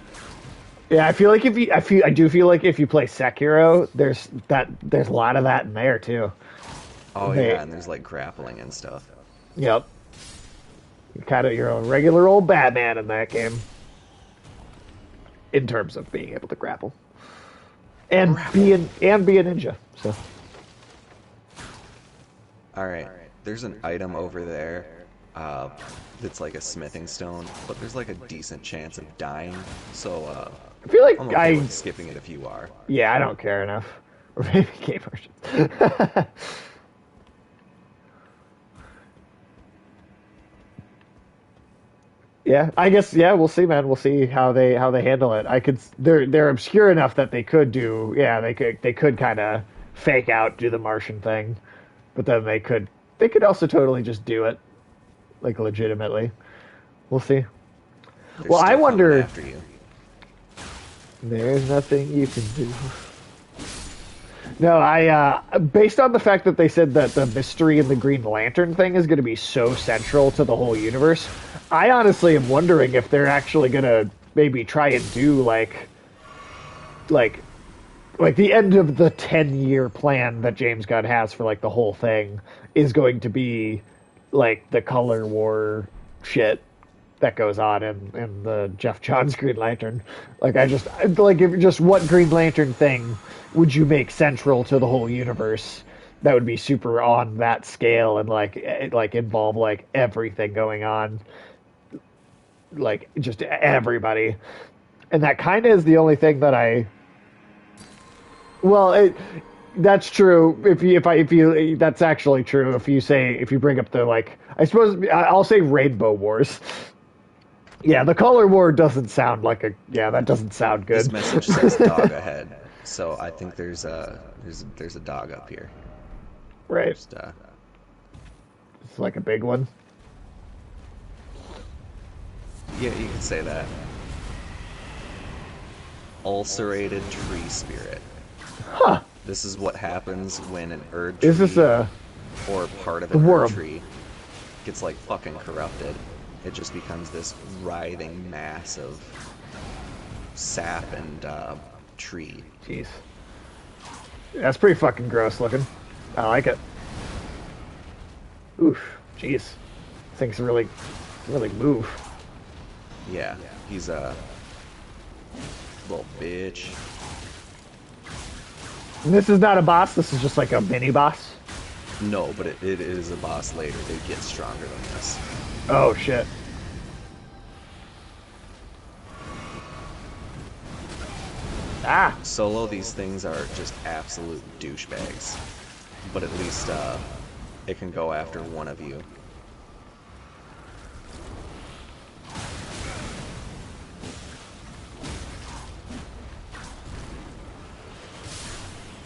Yeah, I feel like I do feel like if you play Sekiro, there's a lot of that in there too. Oh They, yeah, and there's grappling and stuff. yep, you're a regular old Batman in that game in terms of being able to grapple and Grapple. be a ninja. So All right, there's an item over there that's like a smithing stone, but there's a decent chance of dying, so I feel like I'm okay with skipping it if you are. yeah, I don't care enough. Or maybe game versions. Yeah, I guess. Yeah, we'll see, man. We'll see how they handle it. I could. They're obscure enough that they could do. Yeah, they could kind of fake out, do the Martian thing, but then they could also totally just do it like legitimately. We'll see. They're Well, I still coming wonder. after you. There's nothing you can do. No, I based on the fact that they said that the mystery in the Green Lantern thing is going to be so central to the whole universe, I honestly am wondering if they're actually going to maybe try and do like like the end of the 10-year plan that James Gunn has for like the whole thing is going to be like the color war shit that goes on in the Jeff Johns Green Lantern. Like like if just what Green Lantern thing would you make central to the whole universe that would be super on that scale and like involve like everything going on, like just everybody. And that kind of is the only thing that I well, that's true. If you that's actually true. If you bring up the like, I suppose I'll say Rainbow Wars. Yeah, the color war doesn't sound like a. Yeah, that doesn't sound This good. message says dog ahead, so I think there's a dog up here. Right. Just It's like a big one. yeah, you could say that. Ulcerated tree spirit. Huh. This is what happens when an Erd Is this tree a or part of the an Erd worm? tree gets like fucking corrupted. It just becomes this writhing mass of sap and tree. Jeez. That's pretty fucking gross looking. I like it. Oof. Jeez. Things really move. Yeah, he's a little bitch. And this is not a boss. This is just like a mini boss. No, but it is a boss later. They get stronger than this. Oh shit. Ah. Solo, these things are just absolute douchebags. But at least it can go after one of you.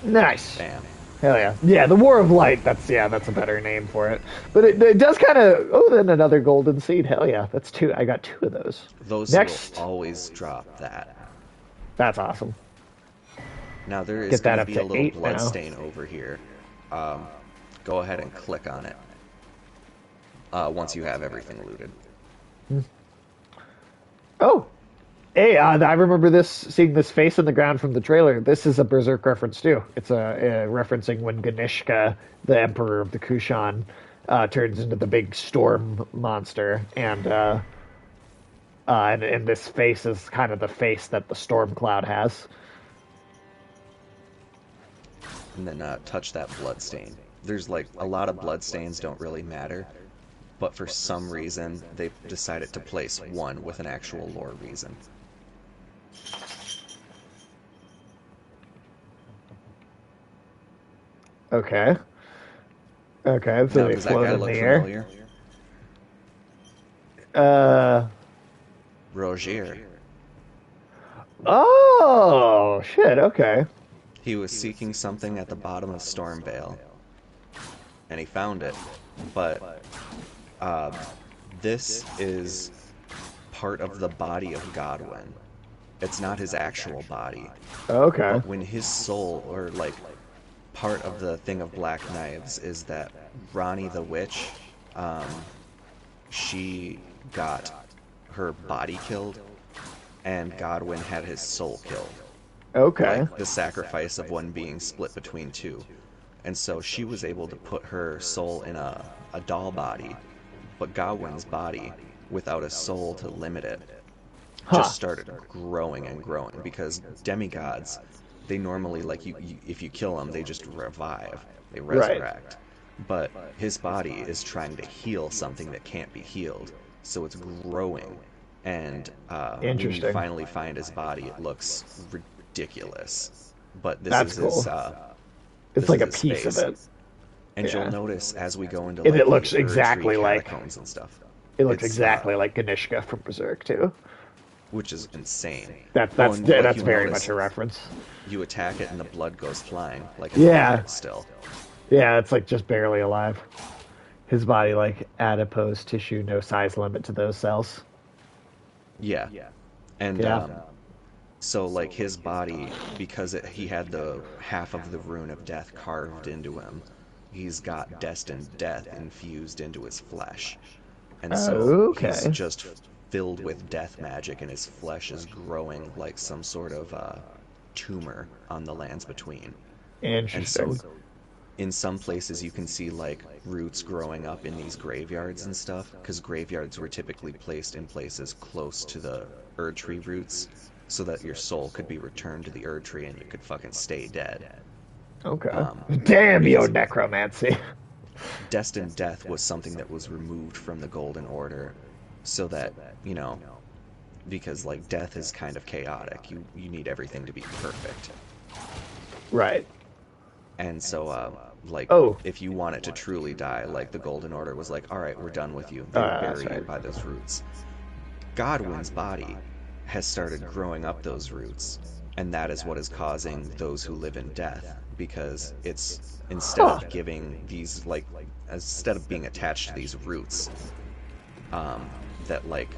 Nice. Bam. Hell yeah. Yeah, the War of Light, that's a better name for it. But it does kind of oh, then another golden seed. Hell yeah. That's two. I got two of those. Those will Next. always drop that. That's awesome. Now there is Get that going to up be to a little 8 blood now. stain over here. Go ahead and click on it once you have everything looted. Oh. Hey, I remember seeing this face in the ground from the trailer. This is a Berserk reference too. It's referencing when Ganishka, the Emperor of the Kushan, turns into the big storm monster, and this face is kind of the face that the storm cloud has. And then touch that blood stain. There's like a lot of blood stains don't really matter, but for some reason they decided to place one with an actual lore reason. Okay. Okay, so Now, they does that float guy in the look air. familiar? Uh. Rogier. Oh shit. Okay. He was seeking something at the bottom of Stormvale, and he found it. But uh, this is part of the body of Godwin. It's not his actual body. Okay. But when his soul, or like part of the thing of Black Knives, is that Ronnie the Witch, um, she got her body killed, and Godwin had his soul killed. Okay. Like the sacrifice of one being split between two. And so she was able to put her soul in a doll body, but Godwin's body, without a soul to limit it, Huh. just started growing and growing because demigods, they normally like if you kill them, they just revive, they Right. resurrect. But his body is trying to heal something that can't be healed, so it's growing. And when you Interesting. finally find his body, it looks ridiculous. But That's cool. It's this like is a his piece of face. it. And you'll Yeah. notice as we go into And like it the looks Erd Tree exactly like. catacombs and stuff. It looks It's exactly like Ganishka from Berserk too. which is insane. That Oh, that's and like that's you'll very much notice a reference. you attack it and the blood goes flying like it's Yeah, alive still. yeah, it's like just barely alive. His body like adipose tissue, no size limit to those cells. Yeah. And Yeah. so like his body, because he had the half of the rune of death carved into him, he's got destined death infused into his flesh. And so he's Okay. just filled with death magic, and his flesh is growing like some sort of tumor on the lands between. And so Interesting. in some places you can see like roots growing up in these graveyards and stuff, because graveyards were typically placed in places close to the Erd Tree roots so that your soul could be returned to the Erd Tree and you could fucking stay dead. Okay. Um, Damn you, because necromancy. destined death was something that was removed from the Golden Order so that, you know, because like death is kind of chaotic. You need everything to be perfect. Right. And so like Oh. if you want it to truly die, like the Golden Order was like, "All right, we're done with you." They would That's bury you right. by those roots. Godwin's body has started growing up those roots, and that is what is causing those who live in death, because it's instead Huh. of giving these like instead of being attached to these roots that like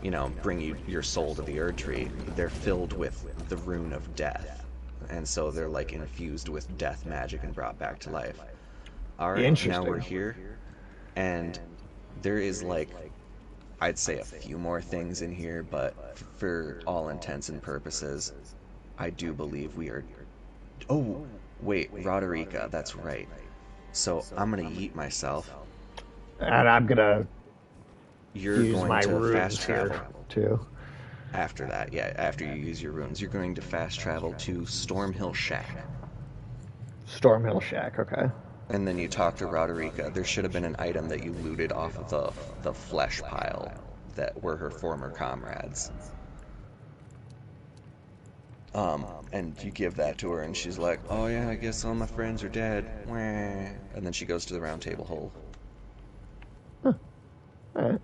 you know, bring your soul to the Erd Tree, they're filled with the rune of death. And so they're like infused with death magic and brought back to life. All right, now we're Interesting. here, and there is like, I'd say a few more things in here, but for all intents and purposes, I do believe we are. Oh, wait, Roderica, that's right. So I'm gonna yeet myself. And I'm gonna You're use going my to fast runes here travel. too. After that, yeah, after you use your runes, you're going to fast travel to Stormhill Shack. Stormhill Shack. Okay. And then you talk to Roderica. There should have been an item that you looted off of the flesh pile that were her former comrades. And you give that to her, and she's like, "Oh yeah, I guess all my friends are dead." Wah. And then she goes to the round table hole. Huh. All right.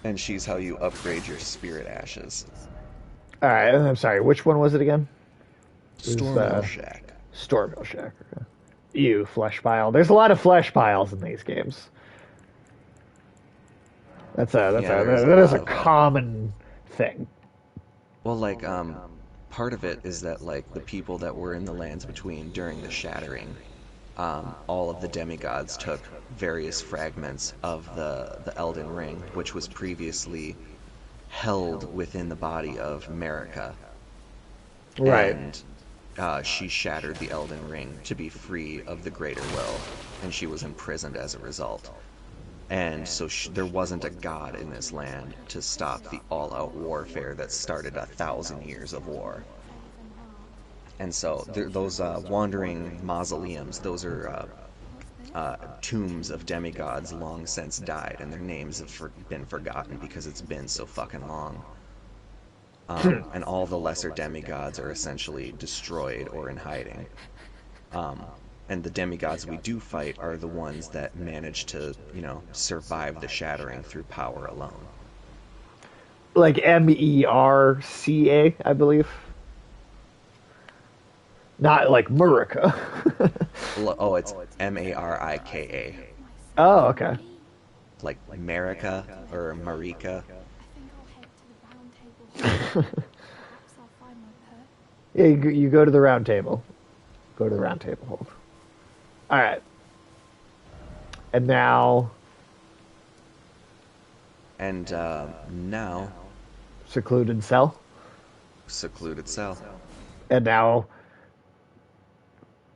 And she's how you upgrade your spirit ashes. All right. I'm sorry. Which one was it again? It was Stormhill Shack. Stormhill Shack. Okay. Ew, flesh pile. There's a lot of flesh piles in these games. Yeah, there is a That is lot a of common thing. well, like part of it is that like the people that were in the lands between during the shattering, all of the demigods took various fragments of the Elden Ring, which was previously held within the body of Marika, Right. and she shattered the Elden Ring to be free of the Greater Will, and she was imprisoned as a result. And so there wasn't a god in this land to stop the all-out warfare that started 1,000 years of war. And so those wandering mausoleums, those are tombs of demigods long since died, and their names have been forgotten because it's been so fucking long. And all the lesser demigods are essentially destroyed or in hiding. Um, and the demigods we do fight are the ones that manage to, you know, survive the shattering through power alone. Like Merca, I believe. Not like Murica. Oh, it's Marika, Oh, okay. like Marika or Marika. Yeah, you go to the round table. Go to the round table. Hold. All right. And now, And now, secluded cell. secluded cell. And now,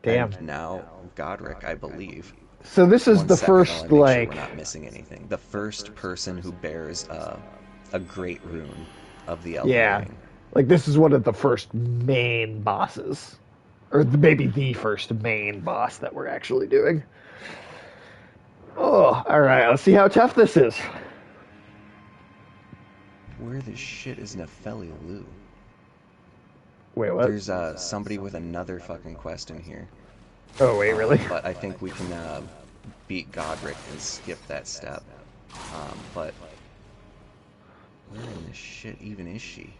damn. And now, Godric, I believe. So this is One the second while I first, make sure we're like, not missing anything. The first person who bears a great rune of the Elden yeah. Ring. Like, this is one of the first main bosses. Or maybe the first main boss that we're actually doing. Oh, alright. Let's see how tough this is. Where the shit is Nefeli Lu? Wait, what? There's somebody with another fucking quest in here. Oh, wait, really? But I think we can beat Godric and skip that step. But where in the shit even is she?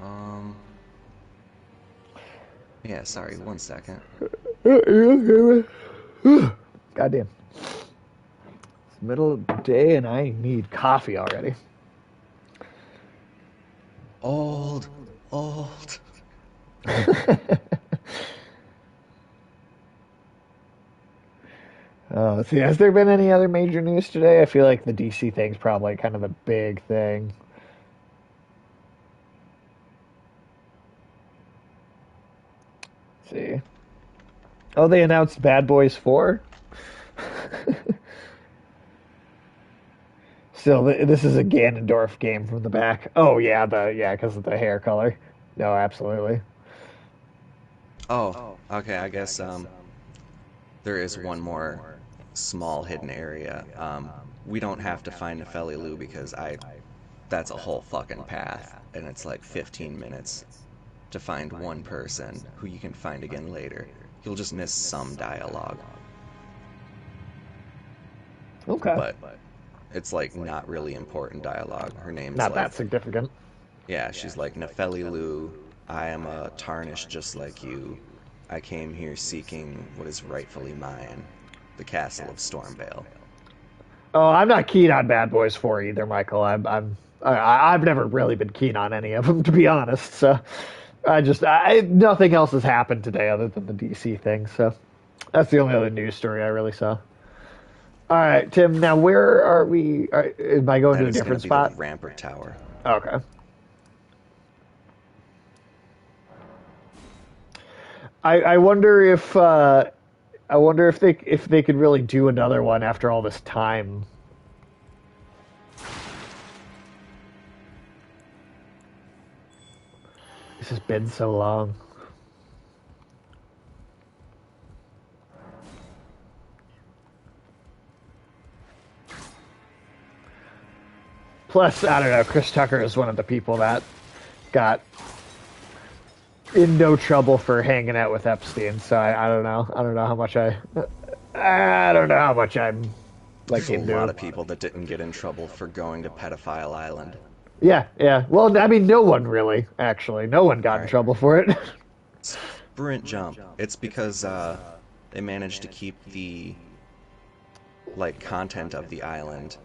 Um, yeah, sorry, one second. Goddamn. It's the middle of the day and I need coffee already. Old, old. Let's see, has there been any other major news today? I feel like the DC thing's probably kind of the big thing. Let's see. Oh, they announced Bad Boys 4? Still, this is a Ganondorf game from the back. Oh yeah, because of the hair color. No, absolutely. Oh, okay, I guess there is one more small hidden area. We don't have to find Nepheli because I that's a whole fucking path, and it's like 15 minutes to find one person who you can find again later. You'll just miss some dialogue, Okay, but it's like not really important dialogue. Her name's not like, that significant. yeah, she's like Nepheli Lu. I am a tarnished just like you. I came here seeking what is rightfully mine, the castle of Stormvale. Oh, I'm not keen on Bad Boys 4 either, Michael. I've never really been keen on any of them, to be honest. So nothing else has happened today other than the DC thing. So that's the only other news story I really saw. All right, Tim. Now, where are we? Am I going That to a is going to different be the spot? Rampart Tower. Okay. I wonder if if they could really do another one after all this time. This has been so long. Plus, I don't know. Chris Tucker is one of the people that got in no trouble for hanging out with Epstein. So I don't know. I don't know how much I don't know how much I'm like There's a lot into. of people that didn't get in trouble for going to Pedophile Island. Yeah, yeah. Well, I mean, no one really. Actually, no one All got in right, trouble for it. sprint jump. It's because they managed to keep the like content of the island.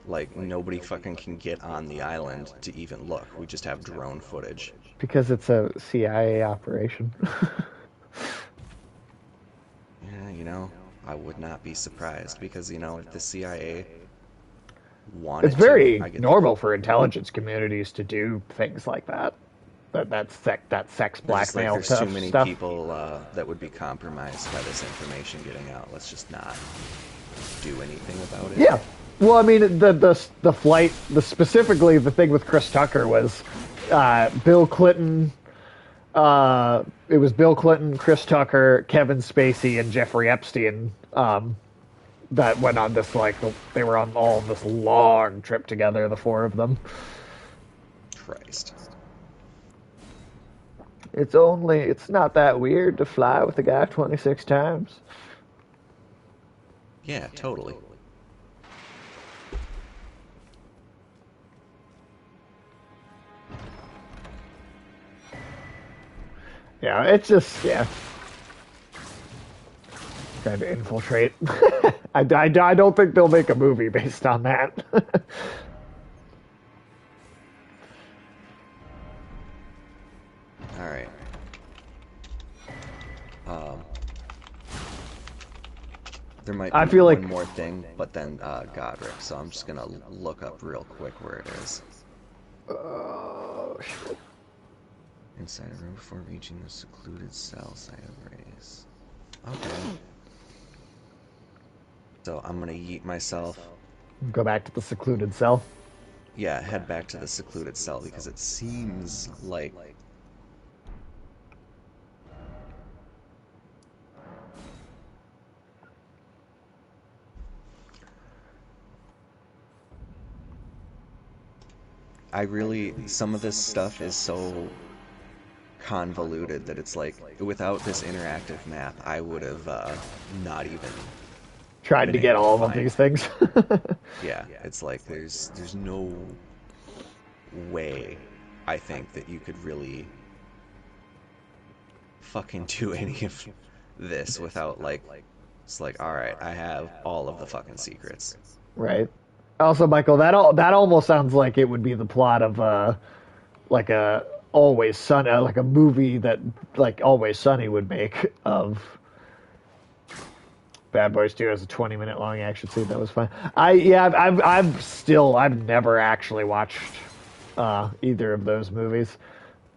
Like nobody fucking can get on the island to even look. We just have drone footage. Because it's a CIA operation. Yeah, I would not be surprised because if the CIA It's wanted to, very I get the normal for intelligence communities to do things like that. That sex they're just like blackmail there's too tough many stuff. people that would be compromised by this information getting out. Let's just not do anything about it. Yeah. Well, I mean, the flight, specifically the thing with Chris Tucker was Bill Clinton. It was Bill Clinton, Chris Tucker, Kevin Spacey, and Jeffrey Epstein that went on this they were on all this long trip together, the four of them. Christ. It's not that weird to fly with a guy 26 times. Yeah, totally. Yeah, it's just trying to infiltrate. I don't think they'll make a movie based on that. All right. Um, there might I be feel one like more thing, but then Godric. So I'm just gonna look up real quick where it is. shit. Inside a room before reaching the secluded cell site of race. Okay. So I'm gonna yeet myself. Go back to the secluded cell. Yeah, head back to the secluded cell because it seems like I really, some of this stuff is so convoluted that it's like, without this interactive map, I would have not even Tried been to get able to all of find. these things. Yeah, it's like there's no way I think that you could really fucking do any of this without like it's like all right, I have all of the fucking secrets. Right. Also, Michael, that almost sounds like it would be the plot of like a Always Sunny, like a movie that like Always Sunny would make of Bad Boys 2 as a 20-minute long action scene. That was fun. I've never actually watched either of those movies.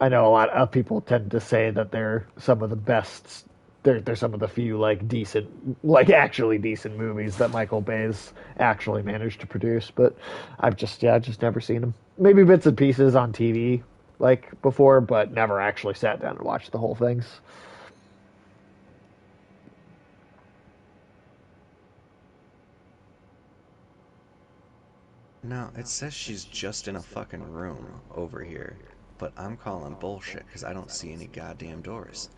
I know a lot of people tend to say that they're some of the best. They're some of the few like decent, like actually decent movies that Michael Bay's actually managed to produce. But I've just never seen them. Maybe bits and pieces on TV like before, but never actually sat down and watched the whole things. No, it says she's just in a fucking room over here, but I'm calling bullshit because I don't see any goddamn doors.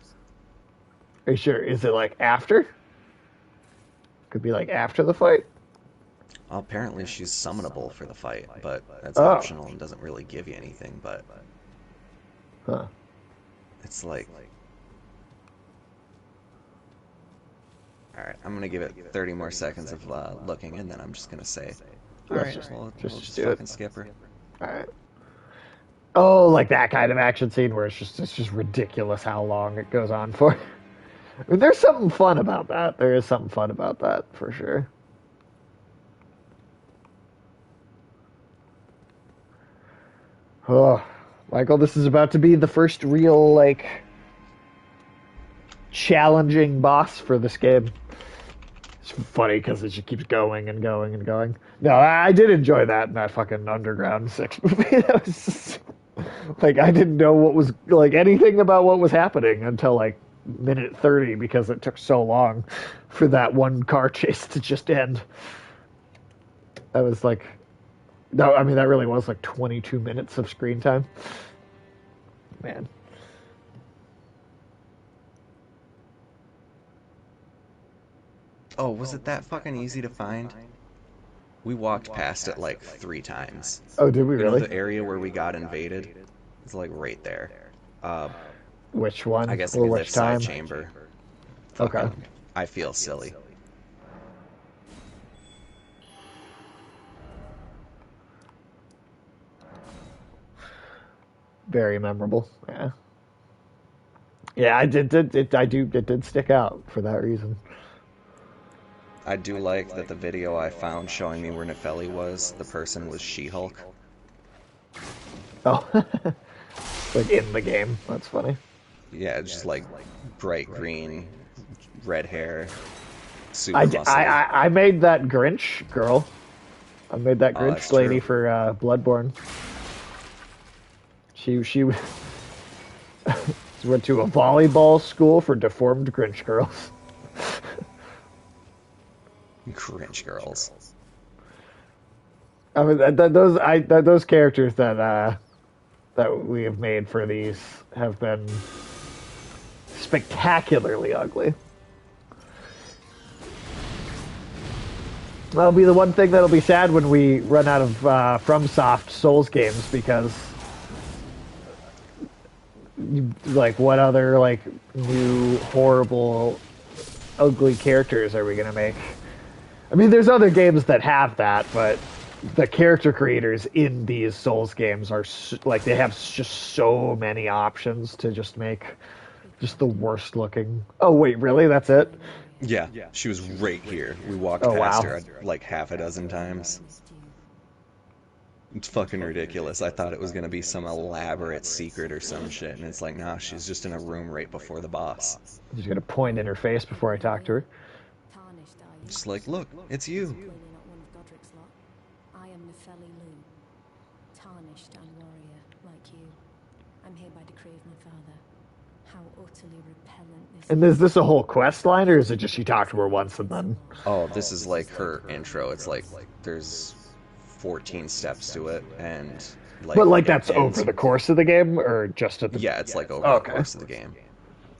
Are you sure? Is it like after? Could be like after the fight. Well, apparently she's summonable for the fight, but that's Oh, optional and doesn't really give you anything, but huh. it's like alright, I'm gonna give it 30 more seconds of looking and then I'm just gonna say, Let's alright, we'll just just do it. fucking skip her. All right. Oh, like that kind of action scene where it's just ridiculous how long it goes on for. I mean, there's something fun about that. There is something fun about that for sure. Oh, Michael, this is about to be the first real like challenging boss for this game. It's funny because it just keeps going and going and going. No, I did enjoy that in that fucking Underground 6 movie. That was just, like I didn't know what was like anything about what was happening until like minute 30 because it took so long for that one car chase to just end. That was like no, I mean that really was like 22 minutes of screen time. Man. Oh, was it that fucking easy to find? We walked past it like 3 times. Oh, did we You know really? the area where we got invaded? It's like right there. Uh, Which I one guess if or you lift which side time? chamber, Okay. fucking, I feel silly. Very memorable. Yeah. Yeah, it did stick out for that reason. I do like that the video I found showing me where Nefeli was, the person was She-Hulk. Oh, like in the game. That's funny. Yeah, just like bright green, red hair, I, super d- muscly. I made that Grinch girl. I made that Oh, Grinch that's lady true. for Bloodborne. She went to a volleyball school for deformed Grinch girls. Cringe girls. I mean, those characters that we have made for these have been spectacularly ugly. That'll be the one thing that'll be sad when we run out of FromSoft Souls games because, like, what other like new horrible, ugly characters are we gonna make? I mean, there's other games that have that, but the character creators in these Souls games are like they have just so many options to just make just the worst looking. Oh wait, really? That's it? Yeah, she was right here. We walked Oh past wow. her like half a dozen times. It's fucking ridiculous. I thought it was gonna be some elaborate secret or some shit, and it's like, nah, she's just in a room right before the boss. I'm just gonna point in her face before I talk to her. Tarnished are you? Just like, look, it's you. Clearly not one of Godric's lot. I am Nefeli Lu, tarnished and warrior like you. I'm here by decree of my father. How utterly repellent this And is this a whole quest line, or is it just you talk to her once and then? Oh, this is like her intro. It's like there's 14 steps to it, and Like But like it that's ends. over the course of the game, or just at the? Yeah, it's like over Oh, the okay. course of the game.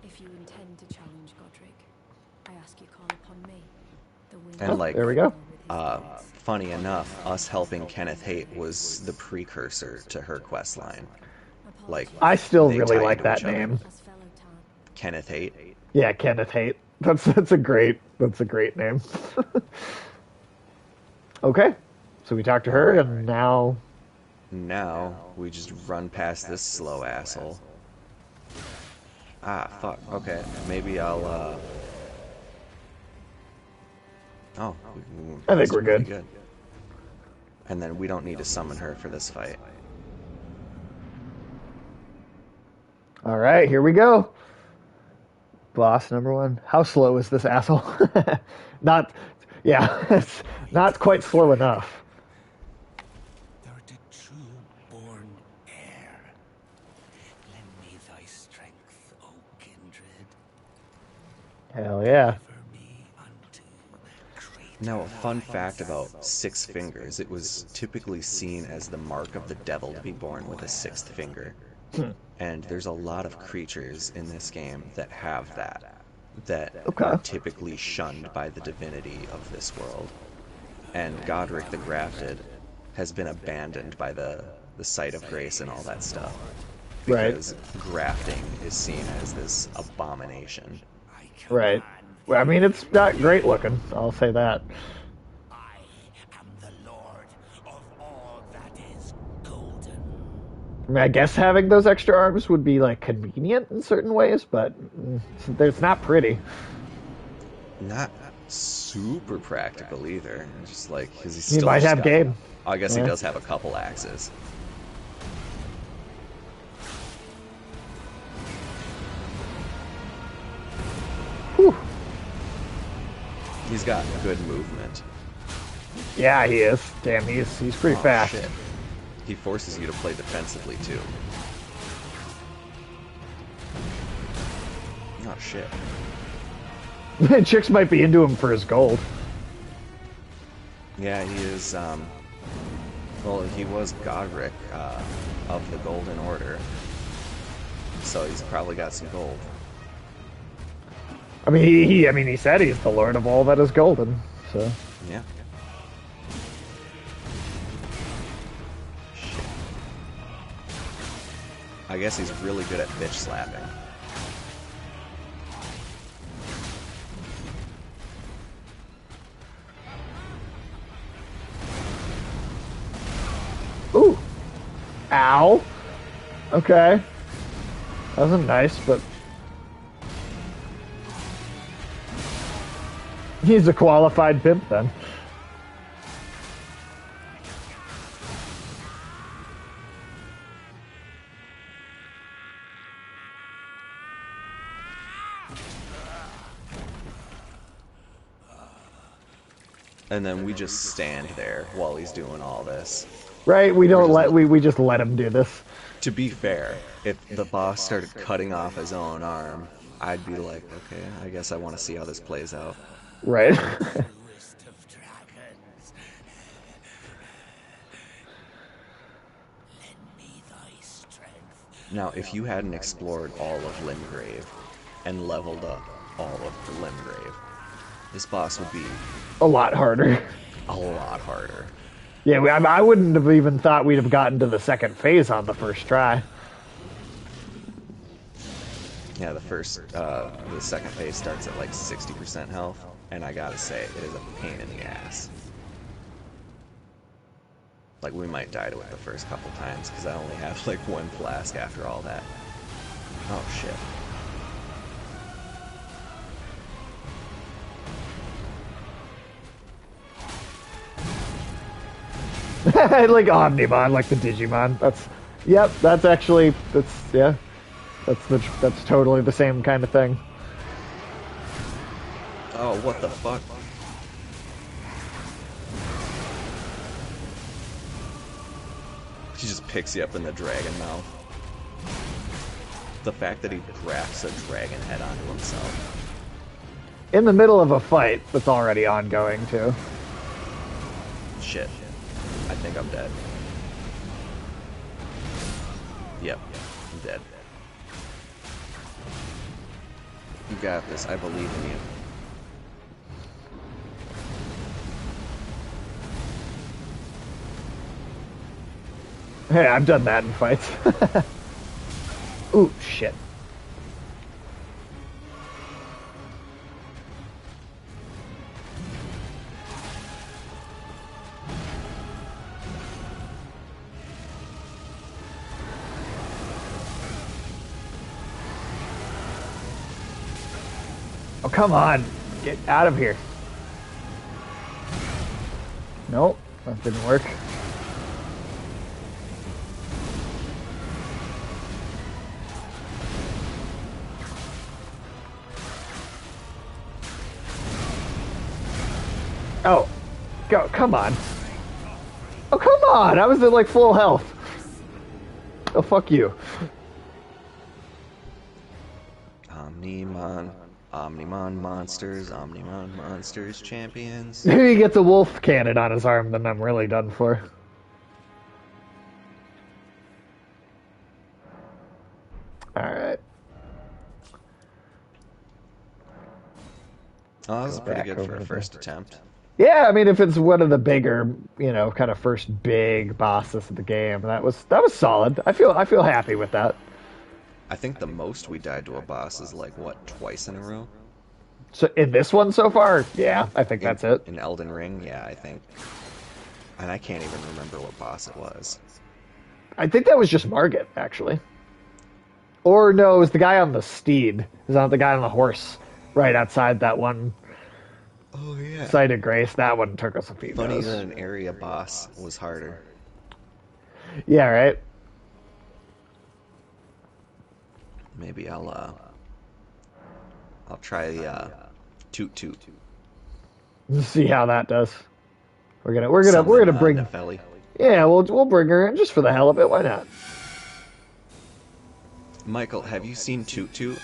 If you intend to challenge Godric, I ask you call upon me, the wind And Oh, who like, there we will go. with his deeds. funny enough, us helping Kenneth Haight was the precursor to her quest line. Like, Apologies. I still they really tie like into that each other. name. As fellow Tarn, Kenneth Haight. Yeah, Kenneth Haight. That's a great name. Okay, so we talked to her, Alright. and now Now, we just run past this slow asshole. Ah, fuck. Okay, maybe I'll, Oh, I think that's we're pretty good. And then we don't need to summon her for this fight. All right, here we go. Boss number one. How slow is this asshole? Not, yeah, it's not quite slow enough. Thou art a true-born heir. Lend me thy strength, O kindred. Hell yeah. Deliver me unto greater Now, a fun lights. fact about Six Fingers, it was typically seen as the mark of the devil to be born with a sixth finger. And there's a lot of creatures in this game that have that Okay. are typically shunned by the divinity of this world. And Godric the Grafted has been abandoned by the sight of grace and all that stuff. Right. Because grafting is seen as this abomination. Right. Well, I mean, it's not great looking. I'll say that. I am the lord of all that is golden. I mean, I guess having those extra arms would be like convenient in certain ways, but it's not pretty. Not super practical either. It's just like, because he's He still might just have got- game. I guess Yeah. he does have a couple axes. Whew. He's got good movement. Yeah, he is. Damn, he's pretty Oh, fast. shit. He forces you to play defensively too. Oh shit. Chicks might be into him for his gold. Yeah, he is, well, he was Godric, of the Golden Order. So he's probably got some gold. I mean, he said he's the lord of all that is golden. So Yeah. Shit. I guess he's really good at bitch slapping. ooh, ow. Okay, that wasn't nice, but he's a qualified pimp then. And then we just stand there while he's doing all this. Right? We don't just let we just let him do this. To be fair, if the boss started cutting off his own arm, I'd be like, okay, I guess I want to see how this plays out. Right? Truest of dragons. Lend me thy strength. Now, if you hadn't explored all of Limgrave and leveled up all of Limgrave, this boss would be A lot harder. a lot harder. Yeah, I wouldn't have even thought we'd have gotten to the second phase on the first try. Yeah, the second phase starts at like 60% health, and I gotta say, it is a pain in the ass. Like, we might die to it the first couple times, because I only have like one flask after all that. Oh shit. Like Omnimon, like the Digimon. That's actually, that's totally the same kind of thing. Oh, what the fuck? He just picks you up in the dragon mouth. The fact that he grafts a dragon head onto himself. In the middle of a fight that's already ongoing too. Shit. I think I'm dead. Yep, I'm dead. You got this. I believe in you. Hey, I've done that in fights. Ooh, shit. Oh, come on. Get out of here. Nope, that didn't work. Oh, go, come on. Oh, come on. I was at like full health. Oh, fuck you. Omnimon monsters, champions. Maybe he gets a wolf cannon on his arm, then I'm really done for. Alright. Oh, that was Go pretty back good for over a to first attempt. Yeah, I mean, if it's one of the bigger, kind of first big bosses of the game, that was solid. I feel happy with that. I think the most we died to a boss is like, what, twice in a row? So in this one so far, yeah, I think In, that's it. in Elden Ring, yeah, I think. And I can't even remember what boss it was. I think that was just Margit, actually. Or no, it was the guy on the steed. It was not the guy on the horse, right outside that one Oh, yeah. site of grace. That one took us a few Funny goes. that an area boss was harder. Yeah, right. Maybe I'll try the Toot Toot. Let's see how that does. We're Summon gonna bring. Nepheli. Yeah, we'll bring her in just for the hell of it. Why not? Michael, have you seen Toot Toot?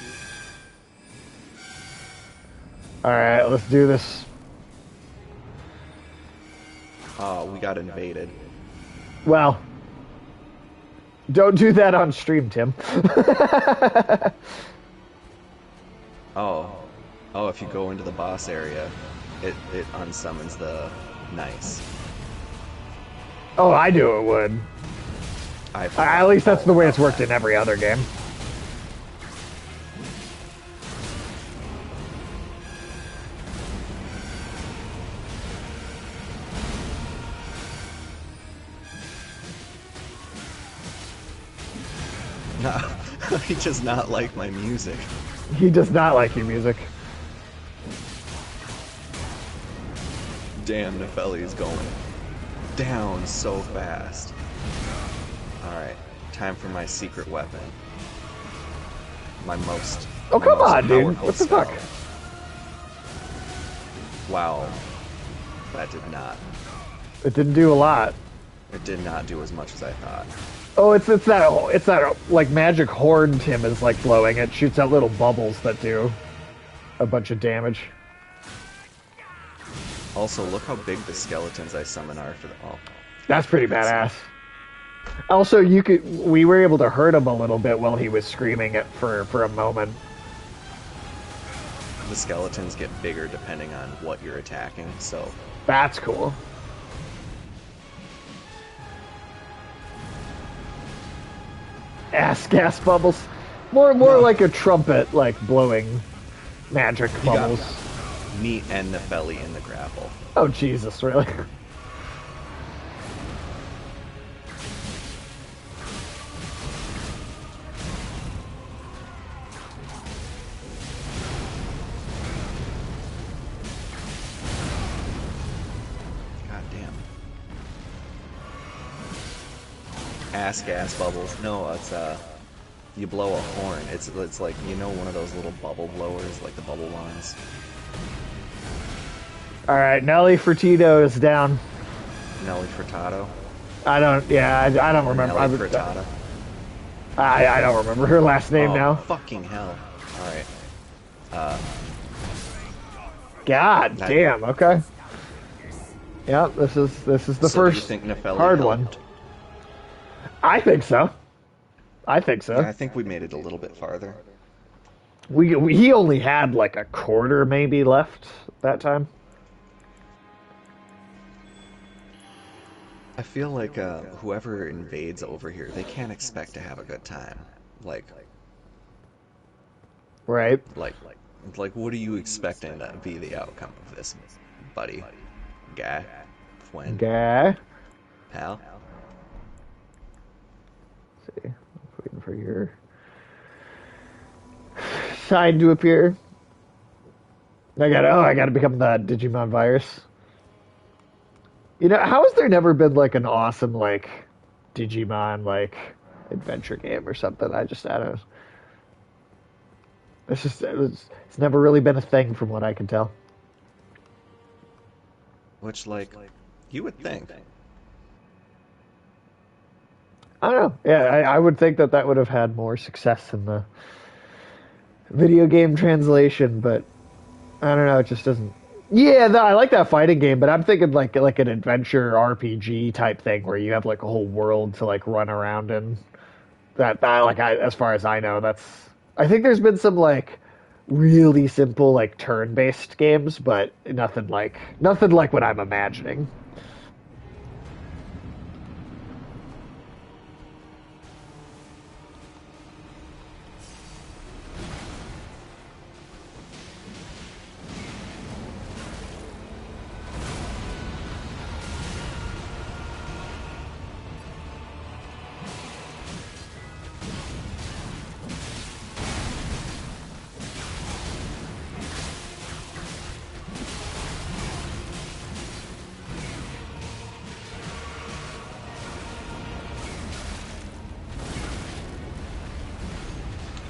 All right, let's do this. Oh, we got invaded. Well, don't do that on stream, Tim. Oh. Oh, if you go into the boss area, it unsummons the nice. Oh, I knew it would. At least that's the way it's worked in every other game. No, he does not like my music. He does not like your music. Damn, Nepheli's going down so fast. Alright, time for my secret weapon. My most Oh, my come most on, dude. powerful What the fuck? spell. Wow. That did not. It didn't do a lot. It did not do as much as I thought. Oh, it's that like magic horn Tim is like blowing. It shoots out little bubbles that do a bunch of damage. Also, look how big the skeletons I summon are for the... Oh. That's pretty badass. Also, we were able to hurt him a little bit while he was screaming it for a moment. The skeletons get bigger depending on what you're attacking, so... That's cool. Ass gas bubbles. More No. like a trumpet, like blowing magic You got bubbles. me and Nepheli in the grapple. Oh Jesus, really? God damn. Ass gas bubbles. No, it's you blow a horn. It's like, you know, one of those little bubble blowers, like the bubble ones. All right, Nelly Furtado is down. Nelly Furtado. I don't remember. Nelly Furtado. I don't remember her last name Oh, now. fucking hell. Alright. God That- damn. Okay. Yep. This is the So do you first think Nepheli hard helped? one. I think so. I think Yeah, so. I think we made it a little bit farther. He only had like a quarter maybe left that time. I feel like whoever invades over here, they can't expect to have a good time. Like, Right. like, like, what are you expecting to be the outcome of this, buddy? Guy? Friend? Okay. Pal? Let's see. Waiting for your sign to appear. I gotta become the Digimon virus. You know, how has there never been like an awesome like Digimon like adventure game or something? I don't. It's never really been a thing from what I can tell. Which, like, you would think. I don't know. Yeah, I would think that that would have had more success in the video game translation, but I don't know. It just doesn't. Yeah, no, I like that fighting game, but I'm thinking like an adventure RPG type thing where you have like a whole world to like run around in. As far as I know, that's. I think there's been some like really simple like turn-based games, but nothing like what I'm imagining.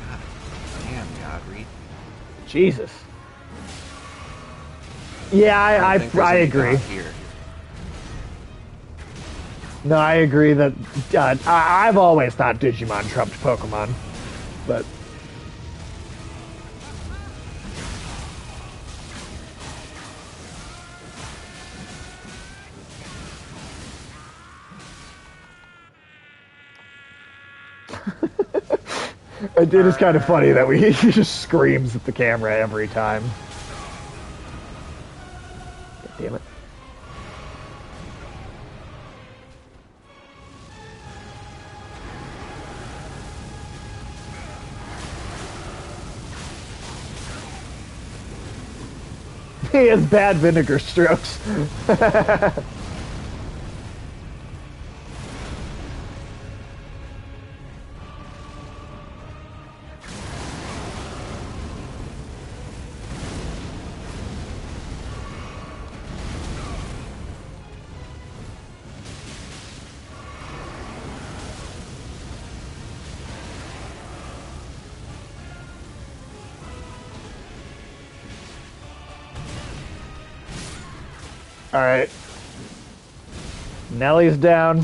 God damn, Godry. Jesus. Yeah, I don't think there's I any agree. God here. No, I agree that I've always thought Digimon trumped Pokemon, but it is kind of funny that he just screams at the camera every time. God damn it. He has bad vinegar strokes. All right. Nellie's down.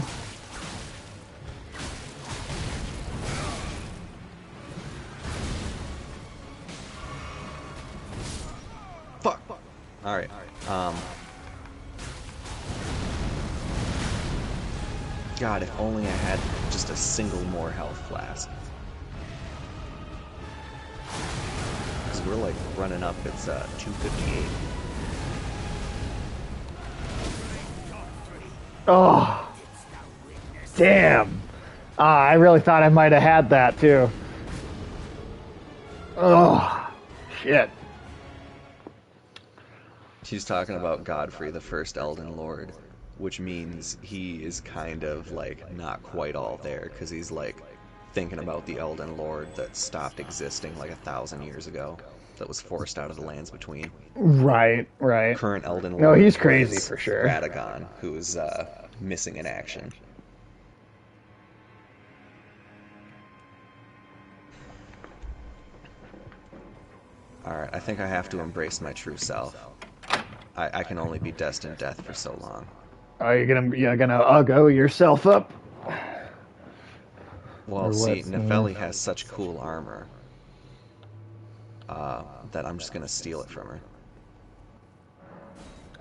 Fuck. All right. God, if only I had just a single more health flask. Because we're like running up. It's 258. Oh, damn. I really thought I might have had that too. Oh, shit. She's talking about Godfrey, the first Elden Lord, which means he is kind of like not quite all there because he's like thinking about the Elden Lord that stopped existing like 1,000 years ago, that was forced out of the lands between. Right, right. Current Elden No, Lord he's crazy was for sure. Radagon, who is missing in action. Alright, I think I have to embrace my true self. I can only be destined death for so long. Are you gonna uggo yourself up? Well, Or see, what? Nefeli has such cool armor that I'm just gonna steal it from her.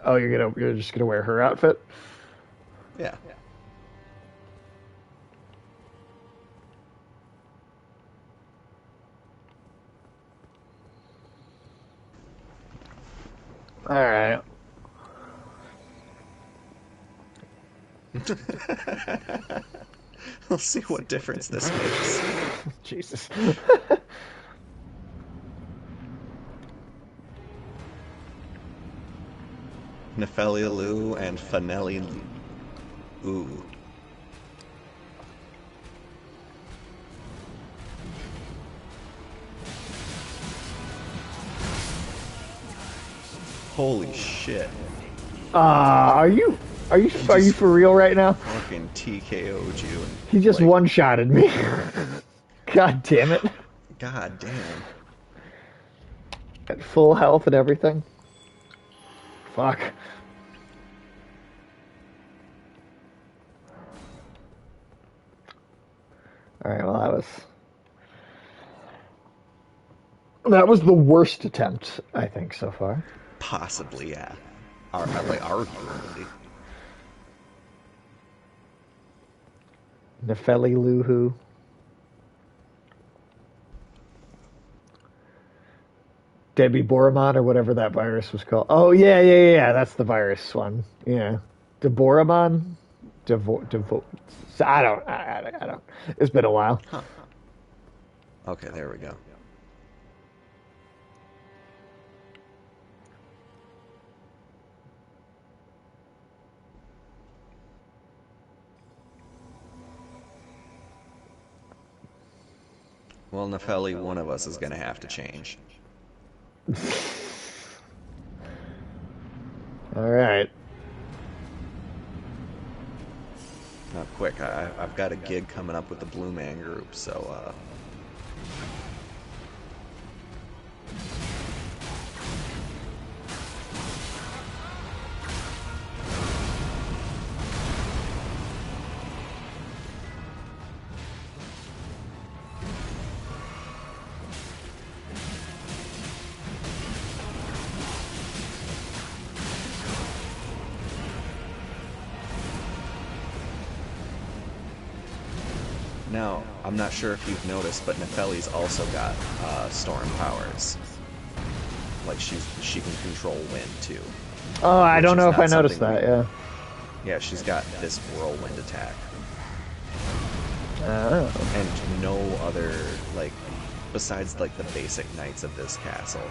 Oh, you're just gonna wear her outfit? Yeah. All right. We'll see what difference this makes. Jesus. Nefelilu and Fanelli. Ooh. Holy shit. Are you Just for real right now? fucking TKO'd you. He just Like, one-shotted me. God damn it. god damn. At full health and everything. Fuck. All right, well that was the worst attempt I think so far. Possibly, yeah. Like, arguably. Nefeli Luhu. Debbie Boramon or whatever that virus was called. Oh yeah. That's the virus one. Yeah, Deboramon. Devo. I don't. It's been a while. Huh. Okay, there we go. Well, Nefeli, one of us is gonna have to change. All right. Now, quick, I've got a gig coming up with the Blue Man Group, so, Now, I'm not sure if you've noticed, but Nefeli's also got storm powers. Like she can control wind too, Oh, I which don't is know if I not noticed something that. we. Yeah. Yeah, she's got this whirlwind attack, Oh. and no other like besides like the basic knights of this castle,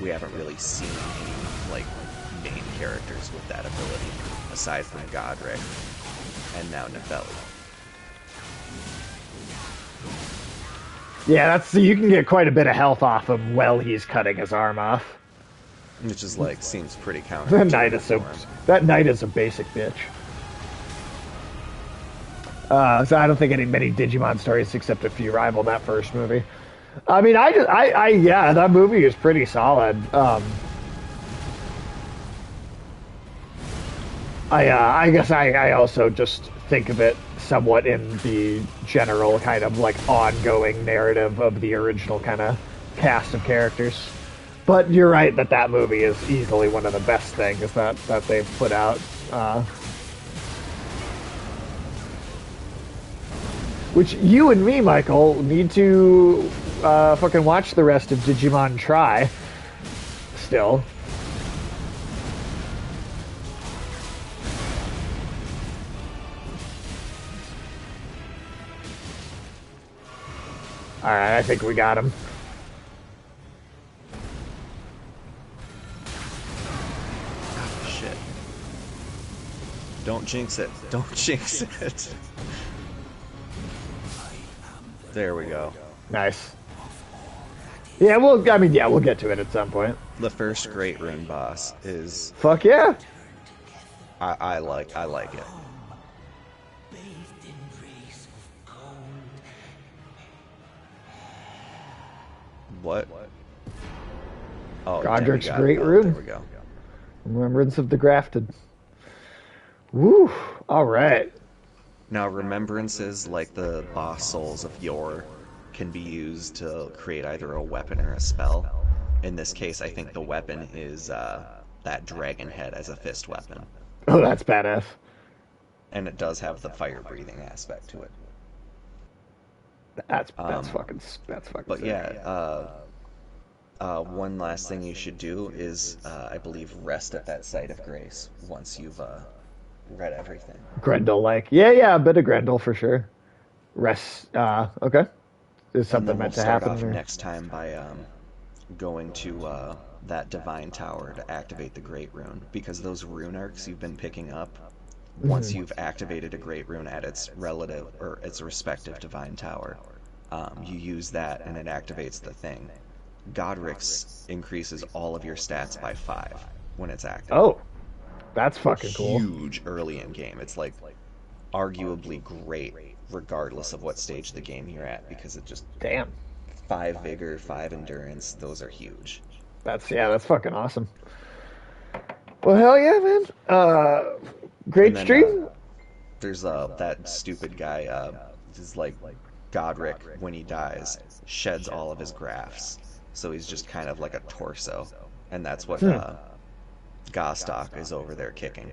we haven't really seen any like main characters with that ability aside from Godric and now Nefeli. Yeah, that's you can get quite a bit of health off him while he's cutting his arm off. Which is like seems pretty That knight counterintuitive is so for him. that knight is a basic bitch. So I don't think many Digimon stories except a few rival that first movie. I mean, yeah, that movie is pretty solid. I guess I also just think of it somewhat in the general kind of like ongoing narrative of the original kind of cast of characters. But you're right that that movie is easily one of the best things that they've put out. Which you and me, Michael, need to fucking watch the rest of Digimon Try. Still. Alright, I think we got him. Shit. Don't jinx it. Don't jinx it. There we go. Nice. Yeah, we'll get to it at some point. The first Great Rune boss is Fuck yeah. I like it. bathed in rays of gold. What? Oh, Godric's demigod. Great Oh, Rune. there we go. Remembrance of the Grafted. Woo! Alright. Now, remembrances like the boss souls of yore can be used to create either a weapon or a spell. In this case, I think the weapon is that dragon head as a fist weapon. Oh, that's badass. And it does have the fire breathing aspect to it. That's Um, fucking But sick. yeah, One last thing you should do is, I believe, rest at that site of grace once you've read everything. Grendel, like, yeah, a bit of Grendel for sure. Rest, okay. Is And something then we'll meant to start happen off there? next time by going to that divine tower to activate the great rune, because those rune arcs you've been picking up, once you've activated a great rune at its relative or its respective divine tower, you use that and it activates the thing. Godric's increases all of your stats by 5 when it's active. Oh, that's fucking cool. Huge early in game. It's like arguably great regardless of what stage of the game you're at, because it just Damn. 5 vigor, 5 endurance, those are huge. That's fucking awesome. Well, hell yeah, man. And Great then stream. there's that stupid guy, is like Godric, when he dies, sheds all of his grafts. So he's just kind of like a torso. And that's what Gostock is over there kicking.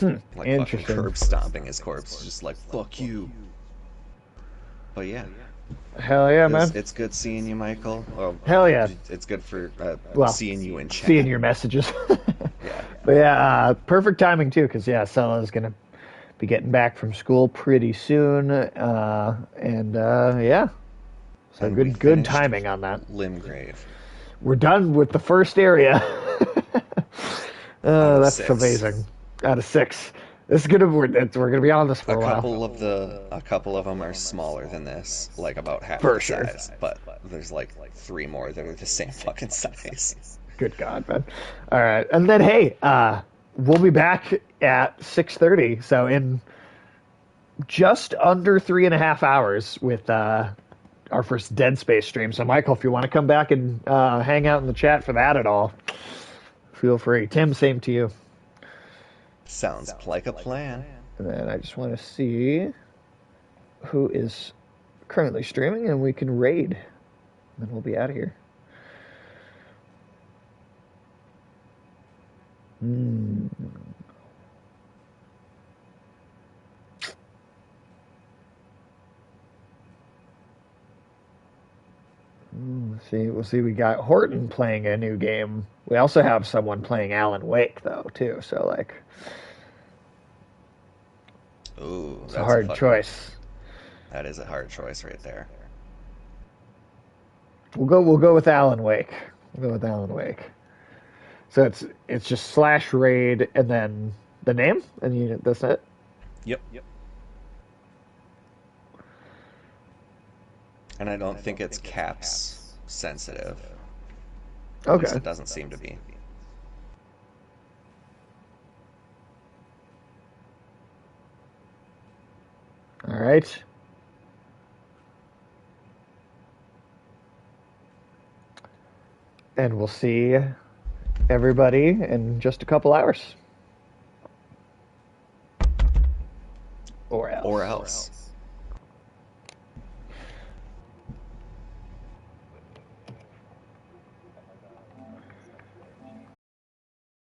Like fucking Interesting. curb stomping his corpse, just like, fuck you. But yeah, Hell yeah, man. it's good seeing you, Michael. Well, Hell yeah. it's good for Well, seeing you in chat. seeing your messages. Yeah. But yeah, perfect timing too, because yeah, Cella's gonna be getting back from school pretty soon, and yeah, so And we good finished timing on that. Limgrave. We're done with the first area. Out of That's 6. amazing. Out of 6, this is we're gonna be on this for a while. A couple of them are smaller than this, like about half For the sure. size. But there's like 3 more that are the same fucking size. Good God, man! All right, and then hey, we'll be back at 6:30, so in just under 3.5 hours with our first Dead Space stream. So, Michael, if you want to come back and hang out in the chat for that at all, feel free. Tim, same to you. Sounds like a plan. And then I just want to see who is currently streaming, and we can raid. Then we'll be out of here. We'll see. We got Horton playing a new game. We also have someone playing Alan Wake, though, too. So, like, Ooh, it's a hard choice. That is a hard choice right there. We'll go with Alan Wake. So it's just slash raid and then the name, and that's it. Yep. And I don't think it's caps sensitive. At least Okay. it doesn't seem to be. All right. And we'll see everybody in just a couple hours. Or else. Or else.